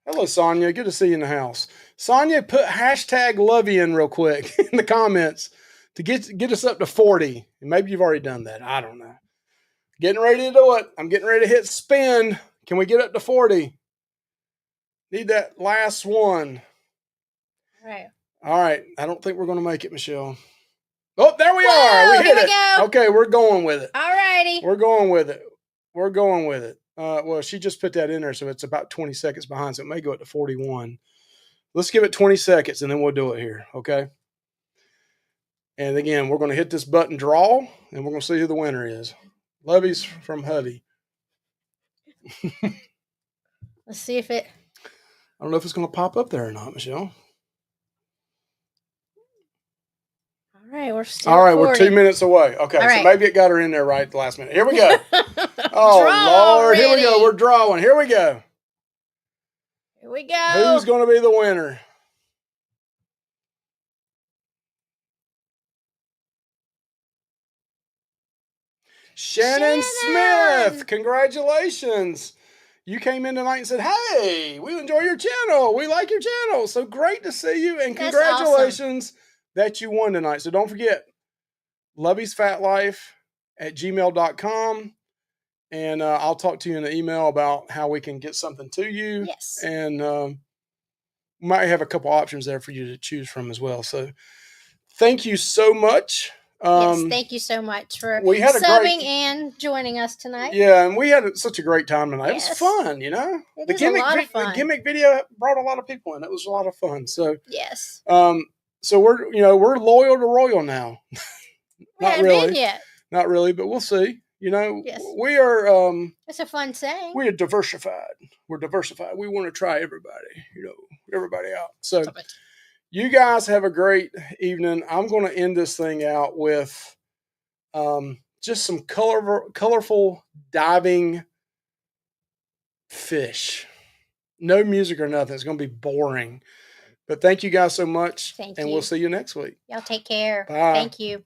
Speaker 1: Hello, Sonia. Good to see you in the house. Sonia, put hashtag Lovey in real quick in the comments to get us up to 40. And maybe you've already done that. I don't know. Getting ready to do it. I'm getting ready to hit spin. Can we get up to 40? Need that last one. All right. I don't think we're going to make it, Michelle. Oh, there we are. We hit it.
Speaker 2: Go.
Speaker 1: Okay, we're going with it.
Speaker 2: All righty.
Speaker 1: We're going with it. We're going with it. Well, she just put that in there, so it's about 20 seconds behind, so it may go up to 41. Let's give it 20 seconds, and then we'll do it here, okay? And again, we're going to hit this button draw, and we're going to see who the winner is. Lovey's from Hubby.
Speaker 2: Let's see if it...
Speaker 1: I don't know if it's going to pop up there or not, Michelle.
Speaker 2: All right, we're still
Speaker 1: All right, we're 2 minutes away. Okay, so maybe it got her in there right at the last minute. Here we go. Oh, Lord. Here we go. We're drawing. Here we go.
Speaker 2: Here we go.
Speaker 1: Who's going to be the winner? Shannon Smith. Congratulations. You came in tonight and said, hey, we enjoy your channel. We like your channel. So great to see you. And congratulations that you won tonight. So don't forget, Lovey's Fat Life at gmail.com. And I'll talk to you in the email about how we can get something to you.
Speaker 2: Yes.
Speaker 1: And we might have a couple options there for you to choose from as well. So thank you so much.
Speaker 2: Yes, thank you so much for subbing and joining us tonight.
Speaker 1: Yeah, and we had such a great time tonight. Yes. It was fun, you know.
Speaker 2: It was a lot of fun.
Speaker 1: The gimmick video brought a lot of people in. It was a lot of fun. So
Speaker 2: yes.
Speaker 1: So we're loyal to Royal now. Not really
Speaker 2: yet.
Speaker 1: Not really, but we'll see. You know,
Speaker 2: yes.
Speaker 1: We are.
Speaker 2: It's a fun saying.
Speaker 1: We are diversified. We're diversified. We want to try everybody. Everybody out. So. You guys have a great evening. I'm going to end this thing out with just some colorful diving fish. No music or nothing. It's going to be boring. But thank you guys so much.
Speaker 2: Thank
Speaker 1: you. And we'll see you next week.
Speaker 2: Y'all take care.
Speaker 1: Bye.
Speaker 2: Thank you.